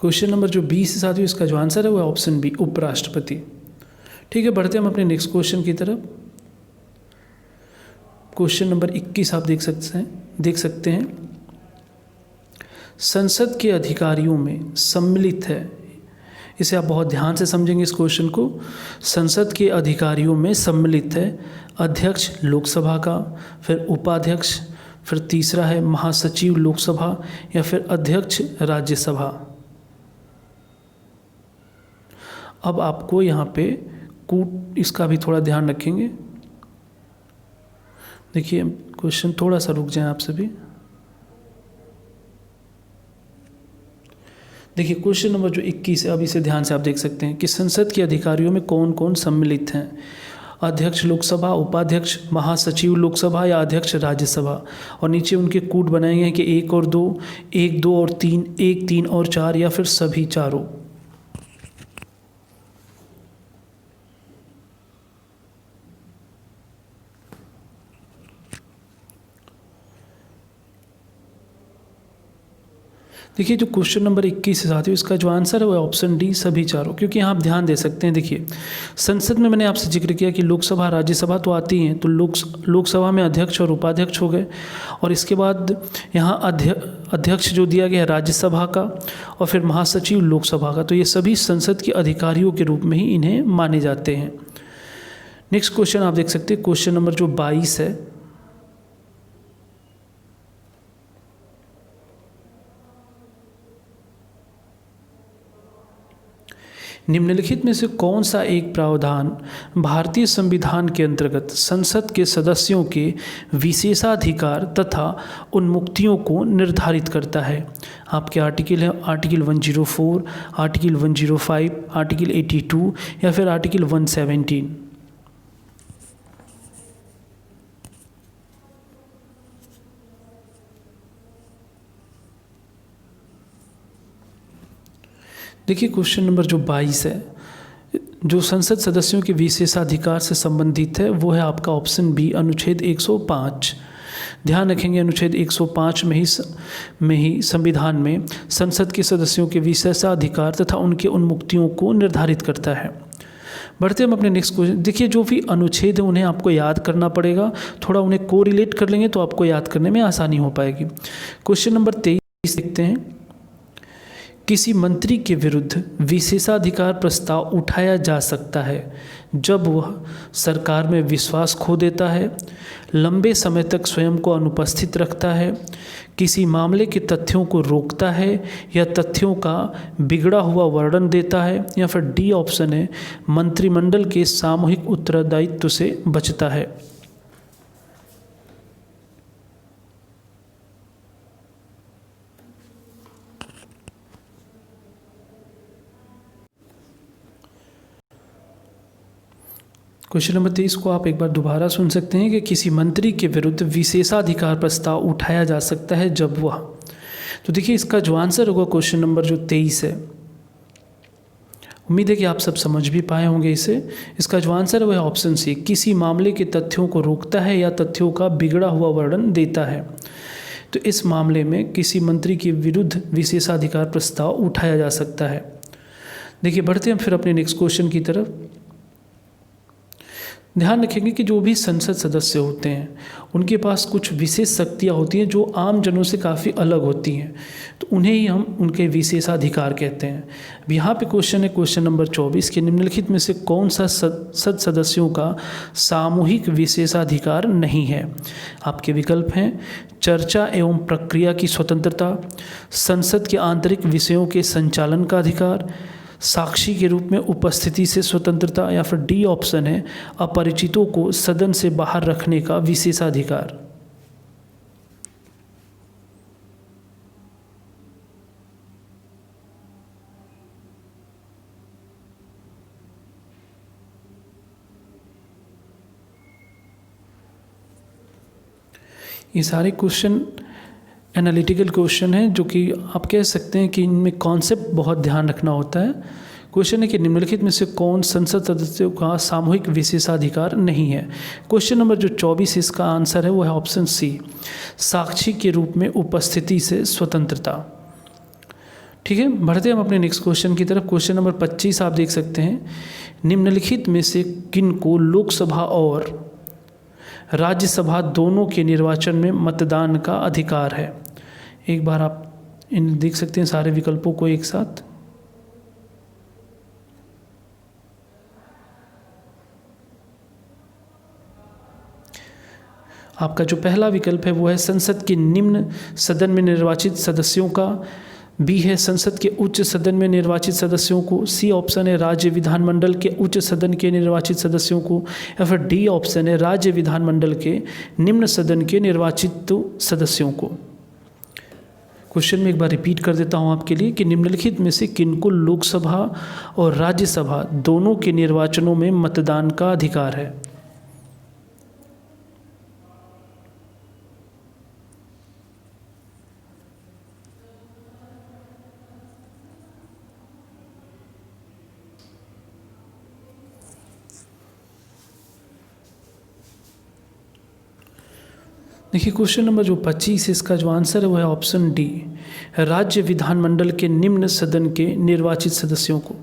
क्वेश्चन नंबर जो 20 है साथियों, इसका जो आंसर है वो ऑप्शन बी, उपराष्ट्रपति। ठीक है, बढ़ते हम अपने नेक्स्ट क्वेश्चन की तरफ। क्वेश्चन नंबर 21 आप देख सकते हैं संसद के अधिकारियों में सम्मिलित है। इसे आप बहुत ध्यान से समझेंगे इस क्वेश्चन को। संसद के अधिकारियों में सम्मिलित है अध्यक्ष लोकसभा का, फिर उपाध्यक्ष, फिर तीसरा है महासचिव लोकसभा या फिर अध्यक्ष राज्यसभा। अब आपको यहाँ पे कूट इसका भी थोड़ा ध्यान रखेंगे। देखिए क्वेश्चन, थोड़ा सा रुक जाएं आप सभी। देखिए क्वेश्चन नंबर जो 21 है, अब इसे ध्यान से आप देख सकते हैं कि संसद के अधिकारियों में कौन कौन सम्मिलित हैं? अध्यक्ष लोकसभा, उपाध्यक्ष, महासचिव लोकसभा या अध्यक्ष राज्यसभा। और नीचे उनके कूट बनाए गए हैं कि 1 और 2, 1, 2 और 3, 1, 3 और 4 या फिर सभी चारों। देखिए जो क्वेश्चन नंबर 21 है साथियों, इसका जो आंसर है वो ऑप्शन डी, सभी चारों। क्योंकि यहाँ आप ध्यान दे सकते हैं, देखिए संसद में मैंने आपसे जिक्र किया कि लोकसभा राज्यसभा तो आती हैं, तो लोकसभा में अध्यक्ष और उपाध्यक्ष हो गए, और इसके बाद यहाँ अध्यक्ष जो दिया गया है राज्यसभा का, और फिर महासचिव लोकसभा का। तो ये सभी संसद के अधिकारियों के रूप में ही इन्हें माने जाते हैं। नेक्स्ट क्वेश्चन आप देख सकते हैं, क्वेश्चन नंबर जो 22 है, निम्नलिखित में से कौन सा एक प्रावधान भारतीय संविधान के अंतर्गत संसद के सदस्यों के विशेषाधिकार तथा उन्मुक्तियों को निर्धारित करता है? आपके आर्टिकल है आर्टिकल 104, आर्टिकल 105, आर्टिकल 82 या फिर आर्टिकल 117। देखिए क्वेश्चन नंबर जो 22 है, जो संसद सदस्यों के विशेषाधिकार से संबंधित है, वो है आपका ऑप्शन बी, अनुच्छेद 105। ध्यान रखेंगे अनुच्छेद 105 में ही संविधान में संसद के सदस्यों के विशेषाधिकार तथा उनके उन्मुक्तियों को निर्धारित करता है। बढ़ते हम अपने नेक्स्ट क्वेश्चन। देखिए जो भी अनुच्छेद है उन्हें आपको याद करना पड़ेगा, थोड़ा उन्हें कोरिलेट कर लेंगे तो आपको याद करने में आसानी हो पाएगी। क्वेश्चन नंबर 23 देखते हैं, किसी मंत्री के विरुद्ध विशेषाधिकार प्रस्ताव उठाया जा सकता है जब वह सरकार में विश्वास खो देता है, लंबे समय तक स्वयं को अनुपस्थित रखता है, किसी मामले के तथ्यों को रोकता है या तथ्यों का बिगड़ा हुआ वर्णन देता है, या फिर डी ऑप्शन है मंत्रिमंडल के सामूहिक उत्तरदायित्व से बचता है। क्वेश्चन नंबर 23 को आप एक बार दोबारा सुन सकते हैं कि किसी मंत्री के विरुद्ध विशेषाधिकार प्रस्ताव उठाया जा सकता है जब वह, तो देखिए इसका जो आंसर होगा क्वेश्चन नंबर जो 23 है, उम्मीद है कि आप सब समझ भी पाए होंगे इसे। इसका जो आंसर है वह ऑप्शन सी, किसी मामले के तथ्यों को रोकता है या तथ्यों का बिगड़ा हुआ वर्णन देता है। तो इस मामले में किसी मंत्री के विरुद्ध विशेषाधिकार प्रस्ताव उठाया जा सकता है। देखिए बढ़ते हैं फिर अपने नेक्स्ट क्वेश्चन की तरफ। ध्यान रखेंगे कि जो भी संसद सदस्य होते हैं उनके पास कुछ विशेष शक्तियाँ होती हैं जो आम जनों से काफ़ी अलग होती हैं, तो उन्हें ही हम उनके विशेषाधिकार कहते हैं। अब यहाँ पे क्वेश्चन है, क्वेश्चन नंबर 24 के निम्नलिखित में से कौन सा संसद सदस्यों का सामूहिक विशेषाधिकार नहीं है। आपके विकल्प हैं चर्चा एवं प्रक्रिया की स्वतंत्रता, संसद के आंतरिक विषयों के संचालन का अधिकार, साक्षी के रूप में उपस्थिति से स्वतंत्रता, या फिर डी ऑप्शन है अपरिचितों को सदन से बाहर रखने का विशेषाधिकार। ये सारे क्वेश्चन एनालिटिकल क्वेश्चन है जो कि आप कह सकते हैं कि इनमें कॉन्सेप्ट बहुत ध्यान रखना होता है। क्वेश्चन है कि निम्नलिखित में से कौन संसद सदस्यों का सामूहिक विशेषाधिकार नहीं है। क्वेश्चन नंबर जो 24 इसका आंसर है वो है ऑप्शन सी, साक्षी के रूप में उपस्थिति से स्वतंत्रता। ठीक है, बढ़ते हम अपने नेक्स्ट क्वेश्चन की तरफ। क्वेश्चन नंबर 25 आप देख सकते हैं, निम्नलिखित में से किन को लोकसभा और राज्यसभा दोनों के निर्वाचन में मतदान का अधिकार है। एक बार आप इन देख सकते हैं सारे विकल्पों को एक साथ। आपका जो पहला विकल्प है वो है संसद के निम्न सदन में निर्वाचित सदस्यों का, बी है संसद के उच्च सदन में निर्वाचित सदस्यों को, सी ऑप्शन है राज्य विधानमंडल के उच्च सदन के निर्वाचित सदस्यों को, या फिर डी ऑप्शन है राज्य विधानमंडल के निम्न सदन के निर्वाचित सदस्यों को। क्वेश्चन में एक बार रिपीट कर देता हूं आपके लिए कि निम्नलिखित में से किनको लोकसभा और राज्यसभा दोनों के निर्वाचनों में मतदान का अधिकार है। देखिए क्वेश्चन नंबर जो 25 इसका जो आंसर है वो है ऑप्शन डी, राज्य विधानमंडल के निम्न सदन के निर्वाचित सदस्यों को।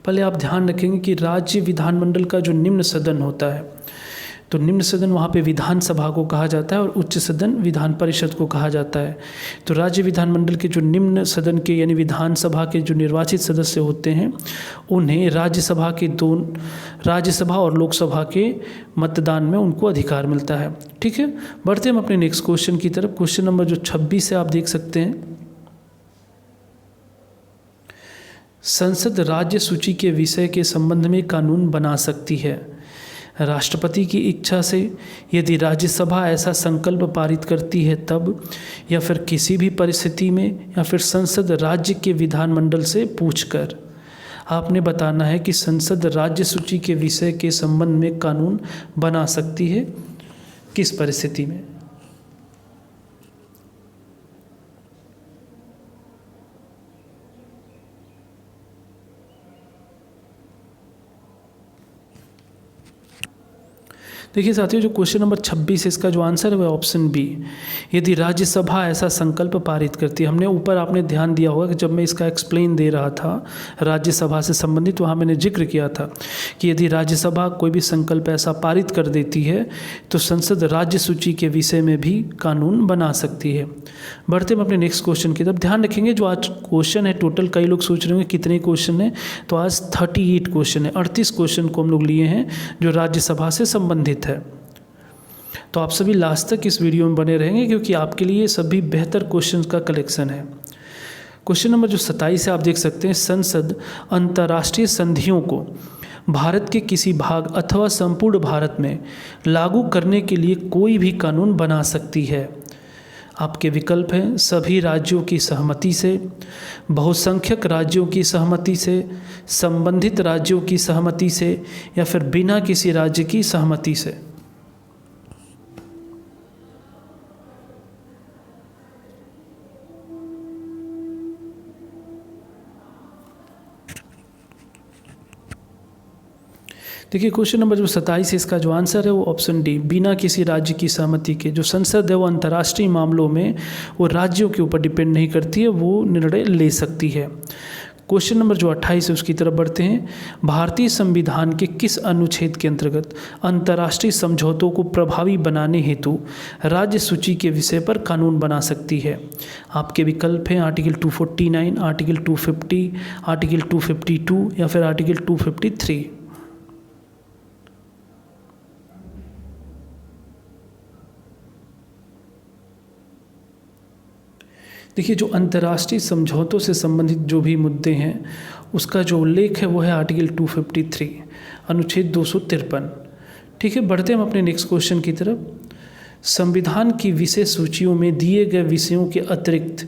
पहले आप ध्यान रखेंगे कि राज्य विधानमंडल का जो निम्न सदन होता है, तो निम्न सदन वहाँ पे विधानसभा को कहा जाता है और उच्च सदन विधान परिषद को कहा जाता है। तो राज्य विधानमंडल के जो निम्न सदन के यानी विधानसभा के जो निर्वाचित सदस्य होते हैं उन्हें राज्यसभा और लोकसभा के मतदान में उनको अधिकार मिलता है। ठीक है, बढ़ते हम अपने नेक्स्ट क्वेश्चन की तरफ। क्वेश्चन नंबर जो 26 है आप देख सकते हैं, संसद राज्य सूची के विषय के संबंध में कानून बना सकती है राष्ट्रपति की इच्छा से, यदि राज्यसभा ऐसा संकल्प पारित करती है तब, या फिर किसी भी परिस्थिति में, या फिर संसद राज्य के विधानमंडल से पूछकर। आपने बताना है कि संसद राज्य सूची के विषय के संबंध में कानून बना सकती है किस परिस्थिति में। देखिए साथियों, जो क्वेश्चन नंबर 26 इसका जो आंसर है वह ऑप्शन बी, यदि राज्यसभा ऐसा संकल्प पारित करती है। हमने ऊपर आपने ध्यान दिया होगा कि जब मैं इसका एक्सप्लेन दे रहा था राज्यसभा से संबंधित, वहाँ मैंने जिक्र किया था कि यदि राज्यसभा कोई भी संकल्प ऐसा पारित कर देती है तो संसद राज्य सूची के विषय में भी कानून बना सकती है। बढ़ते हम अपने नेक्स्ट क्वेश्चन की तरफ। ध्यान रखेंगे जो आज क्वेश्चन है टोटल, कई लोग सोच रहे होंगे कितने क्वेश्चन हैं, तो आज 38 क्वेश्चन है, 38 क्वेश्चन को हम लोग लिए हैं जो राज्यसभा से संबंधित है। तो आप सभी लास्ट तक इस वीडियो में बने रहेंगे क्योंकि आपके लिए सभी बेहतर क्वेश्चंस का कलेक्शन है। क्वेश्चन नंबर जो 27 है आप देख सकते हैं, संसद अंतर्राष्ट्रीय संधियों को भारत के किसी भाग अथवा संपूर्ण भारत में लागू करने के लिए कोई भी कानून बना सकती है। आपके विकल्प हैं सभी राज्यों की सहमति से, बहुसंख्यक राज्यों की सहमति से, संबंधित राज्यों की सहमति से, या फिर बिना किसी राज्य की सहमति से। देखिए क्वेश्चन नंबर जो 27 इसका जो आंसर है वो ऑप्शन डी, बिना किसी राज्य की सहमति के। जो संसद है वो अंतर्राष्ट्रीय मामलों में वो राज्यों के ऊपर डिपेंड नहीं करती है, वो निर्णय ले सकती है। क्वेश्चन नंबर जो 28 है उसकी तरफ बढ़ते हैं। भारतीय संविधान के किस अनुच्छेद के अंतर्गत अंतर्राष्ट्रीय समझौतों को प्रभावी बनाने हेतु राज्य सूची के विषय पर कानून बना सकती है? आपके विकल्प हैं आर्टिकल 249, आर्टिकल 250, आर्टिकल 252 या फिर आर्टिकल 253। देखिए, जो अंतर्राष्ट्रीय समझौतों से संबंधित जो भी मुद्दे हैं उसका जो उल्लेख है वो है आर्टिकल 253, अनुच्छेद 253। ठीक है, बढ़ते हैं हम अपने नेक्स्ट क्वेश्चन की तरफ। संविधान की विषय सूचियों में दिए गए विषयों के अतिरिक्त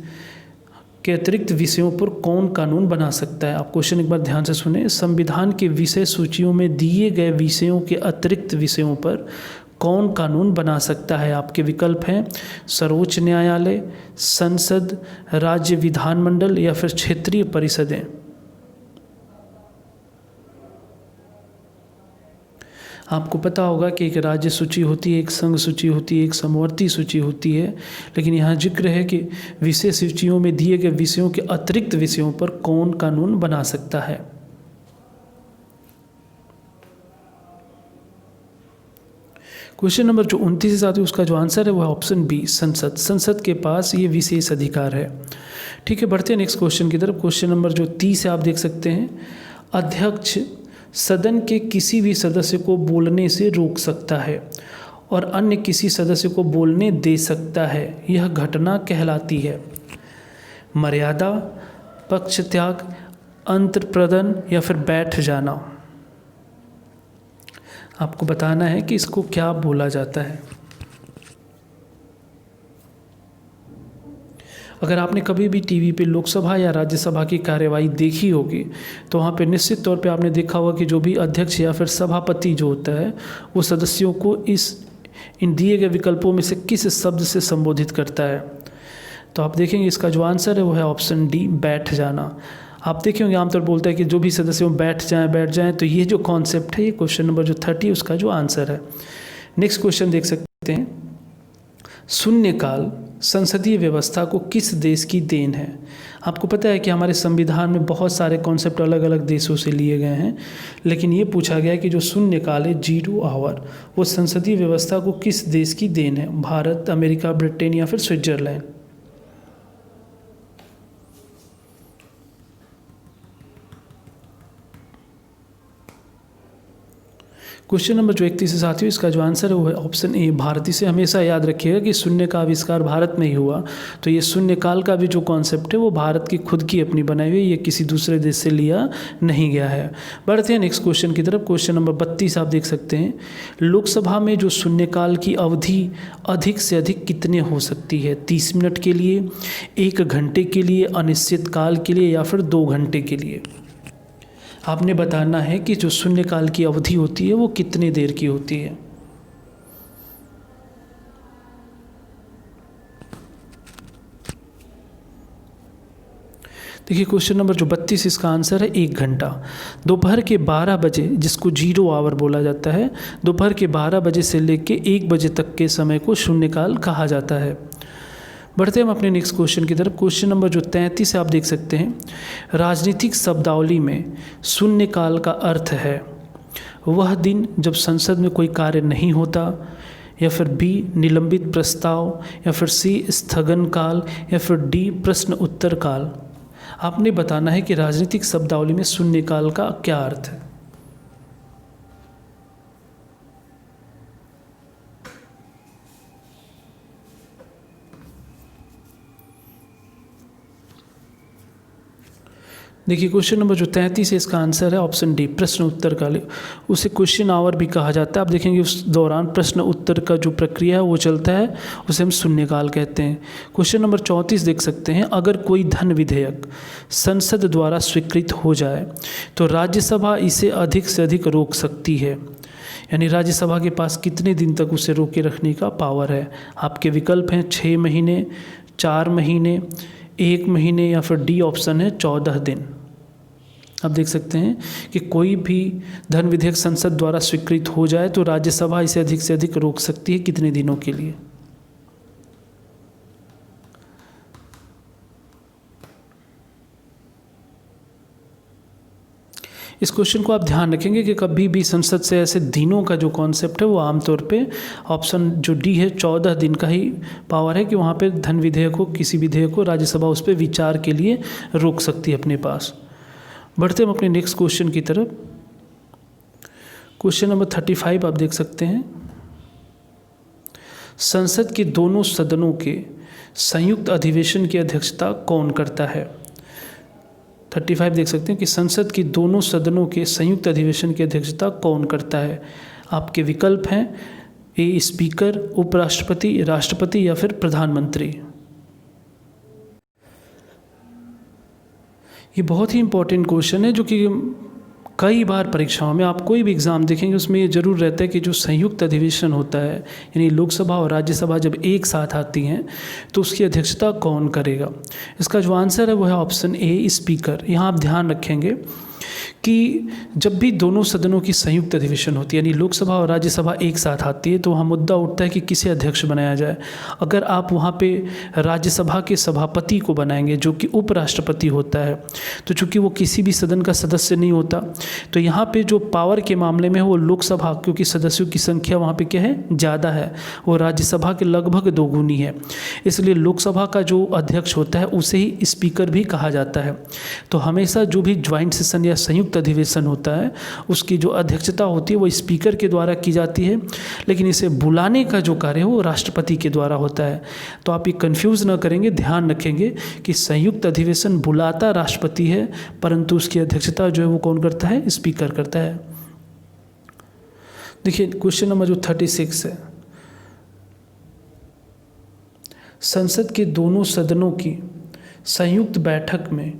विषयों पर कौन कानून बना सकता है? आप क्वेश्चन एक बार ध्यान से सुने। संविधान के विषय सूचियों में दिए गए विषयों के अतिरिक्त विषयों पर कौन कानून बना सकता है? आपके विकल्प हैं सर्वोच्च न्यायालय, संसद, राज्य विधानमंडल या फिर क्षेत्रीय परिषदें। आपको पता होगा कि एक राज्य सूची होती है, एक संघ सूची होती है, एक समवर्ती सूची होती है, लेकिन यहाँ जिक्र है कि विषय सूचियों में दिए गए विषयों के अतिरिक्त विषयों पर कौन कानून बना सकता है? क्वेश्चन नंबर जो 29 से आती है उसका जो आंसर है वो है ऑप्शन बी, संसद। संसद के पास ये विशेष अधिकार है। ठीक है, बढ़ते हैं नेक्स्ट क्वेश्चन की तरफ। क्वेश्चन नंबर जो 30 है आप देख सकते हैं, अध्यक्ष सदन के किसी भी सदस्य को बोलने से रोक सकता है और अन्य किसी सदस्य को बोलने दे सकता है। यह घटना कहलाती है मर्यादा, पक्ष त्याग, अंतर्प्रदन या फिर बैठ जाना। आपको बताना है कि इसको क्या बोला जाता है। अगर आपने कभी भी टीवी पे लोकसभा या राज्यसभा की कार्यवाही देखी होगी तो वहाँ पे निश्चित तौर पे आपने देखा होगा कि जो भी अध्यक्ष या फिर सभापति जो होता है वो सदस्यों को इन दिए गए विकल्पों में से किस शब्द से संबोधित करता है। तो आप देखेंगे इसका जो आंसर है वो है ऑप्शन डी, बैठ जाना। आप देखेंगे आमतौर पर बोलता है कि जो भी सदस्य बैठ जाएं, तो ये जो कॉन्सेप्ट है ये क्वेश्चन नंबर जो 30 उसका जो आंसर है। नेक्स्ट क्वेश्चन देख सकते हैं, शून्यकाल संसदीय व्यवस्था को किस देश की देन है? आपको पता है कि हमारे संविधान में बहुत सारे कॉन्सेप्ट अलग अलग देशों से लिए गए हैं, लेकिन ये पूछा गया है कि जो शून्यकाल है, 0 आवर, वो संसदीय व्यवस्था को किस देश की देन है? भारत, अमेरिका, ब्रिटेन या फिर स्विट्जरलैंड। क्वेश्चन नंबर जो 31 से साथियों इसका जो आंसर है वो है ऑप्शन ए, भारत। इसे हमेशा याद रखिएगा कि शून्य का आविष्कार भारत में ही हुआ, तो ये शून्यकाल का भी जो कॉन्सेप्ट है वो भारत की खुद की अपनी बनाई हुई, ये किसी दूसरे देश से लिया नहीं गया है। बढ़ते हैं नेक्स्ट क्वेश्चन की तरफ। क्वेश्चन नंबर 32 आप देख सकते हैं, लोकसभा में जो शून्यकाल की अवधि अधिक से अधिक कितने हो सकती है? 30 मिनट के लिए, 1 घंटे के लिए, अनिश्चित काल के लिए या फिर 2 घंटे के लिए? आपने बताना है कि जो शून्यकाल की अवधि होती है वो कितनी देर की होती है। देखिए, क्वेश्चन नंबर जो 32 इसका आंसर है 1 घंटा। दोपहर के 12 बजे, जिसको 0 आवर बोला जाता है, दोपहर के 12 बजे से लेकर 1 बजे तक के समय को शून्यकाल कहा जाता है। बढ़ते हैं हम अपने नेक्स्ट क्वेश्चन की तरफ। क्वेश्चन नंबर जो 33 है आप देख सकते हैं, राजनीतिक शब्दावली में शून्यकाल का अर्थ है वह दिन जब संसद में कोई कार्य नहीं होता, या फिर बी, निलंबित प्रस्ताव, या फिर सी, स्थगन काल, या फिर डी, प्रश्न उत्तर काल। आपने बताना है कि राजनीतिक शब्दावली में शून्यकाल का क्या अर्थ है। देखिए, क्वेश्चन नंबर जो 33 है इसका आंसर है ऑप्शन डी, प्रश्न उत्तर काल। उसे क्वेश्चन आवर भी कहा जाता है। आप देखेंगे उस दौरान प्रश्न उत्तर का जो प्रक्रिया है वो चलता है, उसे हम शून्यकाल कहते हैं। क्वेश्चन नंबर 34 देख सकते हैं, अगर कोई धन विधेयक संसद द्वारा स्वीकृत हो जाए तो राज्यसभा इसे अधिक से अधिक रोक सकती है, यानी राज्यसभा के पास कितने दिन तक उसे रोके रखने का पावर है? आपके विकल्प हैं 6 महीने, 4 महीने, 1 महीने या फिर डी ऑप्शन है 14 दिन। आप देख सकते हैं कि कोई भी धन विधेयक संसद द्वारा स्वीकृत हो जाए तो राज्यसभा इसे अधिक से अधिक रोक सकती है, कितने दिनों के लिए? इस क्वेश्चन को आप ध्यान रखेंगे कि कभी भी संसद से ऐसे दिनों का जो कॉन्सेप्ट है वो आमतौर पे ऑप्शन जो डी है 14 दिन का ही पावर है कि वहाँ पे धन विधेयक को, किसी विधेयक को राज्यसभा उस पर विचार के लिए रोक सकती है अपने पास। बढ़ते हम अपने नेक्स्ट क्वेश्चन की तरफ। क्वेश्चन नंबर 35 आप देख सकते हैं, संसद के दोनों सदनों के संयुक्त अधिवेशन की अध्यक्षता कौन करता है? 35 देख सकते हैं कि संसद के दोनों सदनों के संयुक्त अधिवेशन की अध्यक्षता कौन करता है। आपके विकल्प हैं ए स्पीकर, उपराष्ट्रपति, राष्ट्रपति या फिर प्रधानमंत्री। ये बहुत ही इंपॉर्टेंट क्वेश्चन है जो कि कई बार परीक्षाओं में आप कोई भी एग्ज़ाम देखेंगे उसमें ये जरूर रहता है कि जो संयुक्त अधिवेशन होता है यानी लोकसभा और राज्यसभा जब एक साथ आती हैं तो उसकी अध्यक्षता कौन करेगा। इसका जो आंसर है वो है ऑप्शन ए स्पीकर। यहाँ आप ध्यान रखेंगे कि जब भी दोनों सदनों की संयुक्त अधिवेशन होती है यानी लोकसभा और राज्यसभा एक साथ आती है तो वहाँ मुद्दा उठता है कि किसे अध्यक्ष बनाया जाए। अगर आप वहाँ पे राज्यसभा के सभापति को बनाएंगे जो कि उपराष्ट्रपति होता है, तो चूँकि वो किसी भी सदन का सदस्य नहीं होता तो यहाँ पे जो पावर के मामले में है वो लोकसभा, क्योंकि सदस्यों की संख्या वहाँ पे क्या है, ज़्यादा है, वो राज्यसभा के लगभग दोगुनी है, इसलिए लोकसभा का जो अध्यक्ष होता है उसे ही स्पीकर भी कहा जाता है। तो हमेशा जो भी ज्वाइंट सेशन या संयुक्त अधिवेशन होता है उसकी जो अध्यक्षता होती है वो स्पीकर के द्वारा की जाती है, लेकिन इसे बुलाने का जो कार्य है वो राष्ट्रपति के द्वारा होता है। तो आप ये कंफ्यूज ना करेंगे, ध्यान रखेंगे कि संयुक्त अधिवेशन बुलाता राष्ट्रपति है परंतु उसकी अध्यक्षता जो है वो कौन करता है, स्पीकर करता है। देखिए क्वेश्चन नंबर जो 36 है, संसद के दोनों सदनों की संयुक्त बैठक में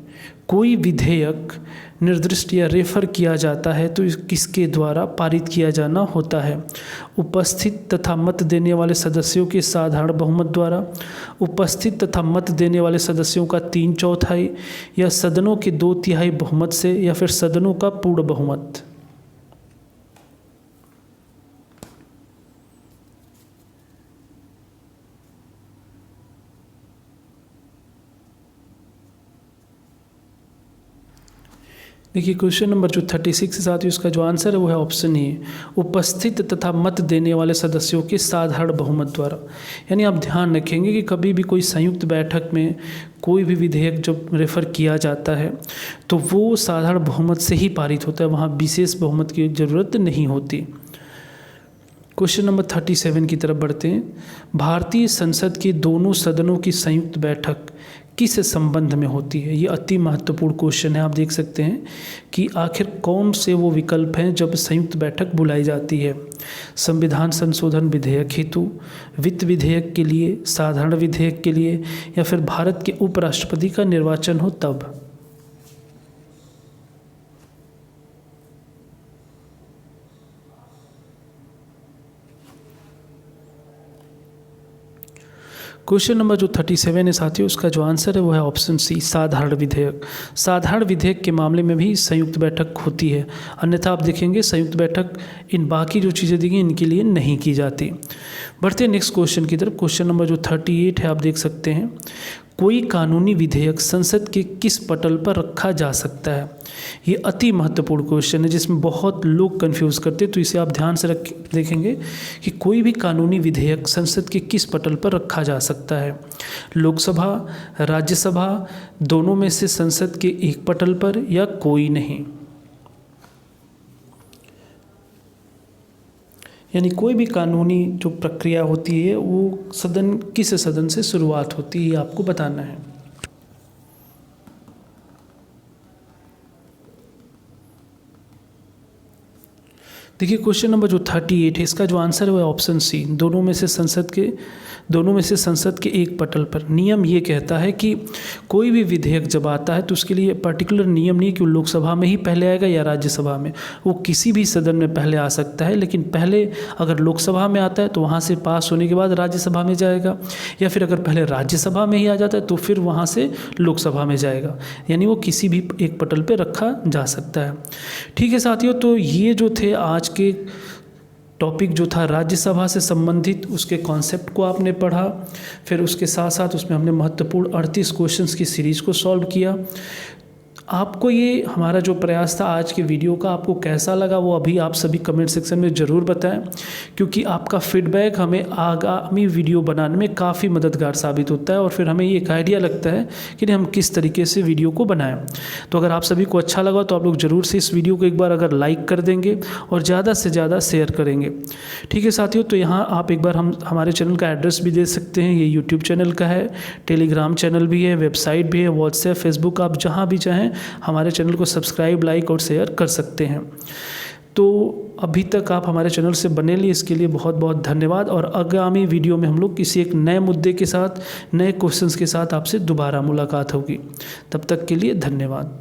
कोई विधेयक निर्दिष्ट या रेफर किया जाता है तो किसके द्वारा पारित किया जाना होता है? उपस्थित तथा मत देने वाले सदस्यों के साधारण बहुमत द्वारा, उपस्थित तथा मत देने वाले सदस्यों का 3/4 या सदनों के 2/3 बहुमत से या फिर सदनों का पूर्ण बहुमत। देखिए क्वेश्चन नंबर जो 36 के साथ ही उसका जो आंसर है वो है ऑप्शन ए, उपस्थित तथा मत देने वाले सदस्यों के साधारण बहुमत द्वारा। यानी आप ध्यान रखेंगे कि कभी भी कोई संयुक्त बैठक में कोई भी विधेयक जब रेफर किया जाता है तो वो साधारण बहुमत से ही पारित होता है, वहाँ विशेष बहुमत की ज़रूरत नहीं होती। क्वेश्चन नंबर 37 की तरफ बढ़ते हैं। भारतीय संसद के दोनों सदनों की संयुक्त बैठक किस संबंध में होती है? ये अति महत्वपूर्ण क्वेश्चन है। आप देख सकते हैं कि आखिर कौन से वो विकल्प हैं जब संयुक्त बैठक बुलाई जाती है? संविधान संशोधन विधेयक हेतु, वित्त विधेयक के लिए, साधारण विधेयक के लिए या फिर भारत के उपराष्ट्रपति का निर्वाचन हो तब। क्वेश्चन नंबर जो 37 है साथियों उसका जो आंसर है वो है ऑप्शन सी, साधारण विधेयक। साधारण विधेयक के मामले में भी संयुक्त बैठक होती है, अन्यथा आप देखेंगे संयुक्त बैठक इन बाकी जो चीज़ें दी गई इनके लिए नहीं की जाती। बढ़ते हैं नेक्स्ट क्वेश्चन की तरफ। क्वेश्चन नंबर जो 38 है आप देख सकते हैं, कोई कानूनी विधेयक संसद के किस पटल पर रखा जा सकता है? ये अति महत्वपूर्ण क्वेश्चन है जिसमें बहुत लोग कंफ्यूज करते हैं, तो इसे आप ध्यान से देखेंगे कि कोई भी कानूनी विधेयक संसद के किस पटल पर रखा जा सकता है? लोकसभा, राज्यसभा, दोनों में से संसद के एक पटल पर या कोई नहीं। यानी कोई भी कानूनी जो प्रक्रिया होती है वो किस सदन से शुरुआत होती है, ये आपको बताना है। देखिए क्वेश्चन नंबर जो 38 है इसका जो आंसर है वो ऑप्शन सी, दोनों में से संसद के एक पटल पर। नियम ये कहता है कि कोई भी विधेयक जब आता है तो उसके लिए पर्टिकुलर नियम नहीं कि वो लोकसभा में ही पहले आएगा या राज्यसभा में, वो किसी भी सदन में पहले आ सकता है, लेकिन पहले अगर लोकसभा में आता है तो वहाँ से पास होने के बाद राज्यसभा में जाएगा, या फिर अगर पहले राज्यसभा में ही आ जाता है तो फिर वहाँ से लोकसभा में जाएगा, यानी वो किसी भी एक पटल पर रखा जा सकता है। ठीक है साथियों, तो ये जो थे आज के टॉपिक जो था राज्यसभा से संबंधित, उसके कॉन्सेप्ट को आपने पढ़ा, फिर उसके साथ साथ उसमें हमने महत्वपूर्ण 38 क्वेश्चंस की सीरीज़ को सॉल्व किया। आपको ये हमारा जो प्रयास था आज के वीडियो का आपको कैसा लगा वो अभी आप सभी कमेंट सेक्शन में ज़रूर बताएं, क्योंकि आपका फीडबैक हमें आगामी वीडियो बनाने में काफ़ी मददगार साबित होता है और फिर हमें ये एक आइडिया लगता है कि हम किस तरीके से वीडियो को बनाएं। तो अगर आप सभी को अच्छा लगा तो आप लोग ज़रूर से इस वीडियो को एक बार अगर लाइक कर देंगे और ज़्यादा से ज़्यादा शेयर करेंगे। ठीक है साथियों, तो यहाँ आप एक बार हमारे चैनल का एड्रेस भी दे सकते हैं। ये यूट्यूब चैनल का है, टेलीग्राम चैनल भी है, वेबसाइट भी है, व्हाट्सएप, फेसबुक, आप जहाँ भी चाहें हमारे चैनल को सब्सक्राइब, लाइक और शेयर कर सकते हैं। तो अभी तक आप हमारे चैनल से बने लिए इसके लिए बहुत बहुत धन्यवाद। और आगामी वीडियो में हम लोग किसी एक नए मुद्दे के साथ, नए क्वेश्चंस के साथ आपसे दोबारा मुलाकात होगी। तब तक के लिए धन्यवाद।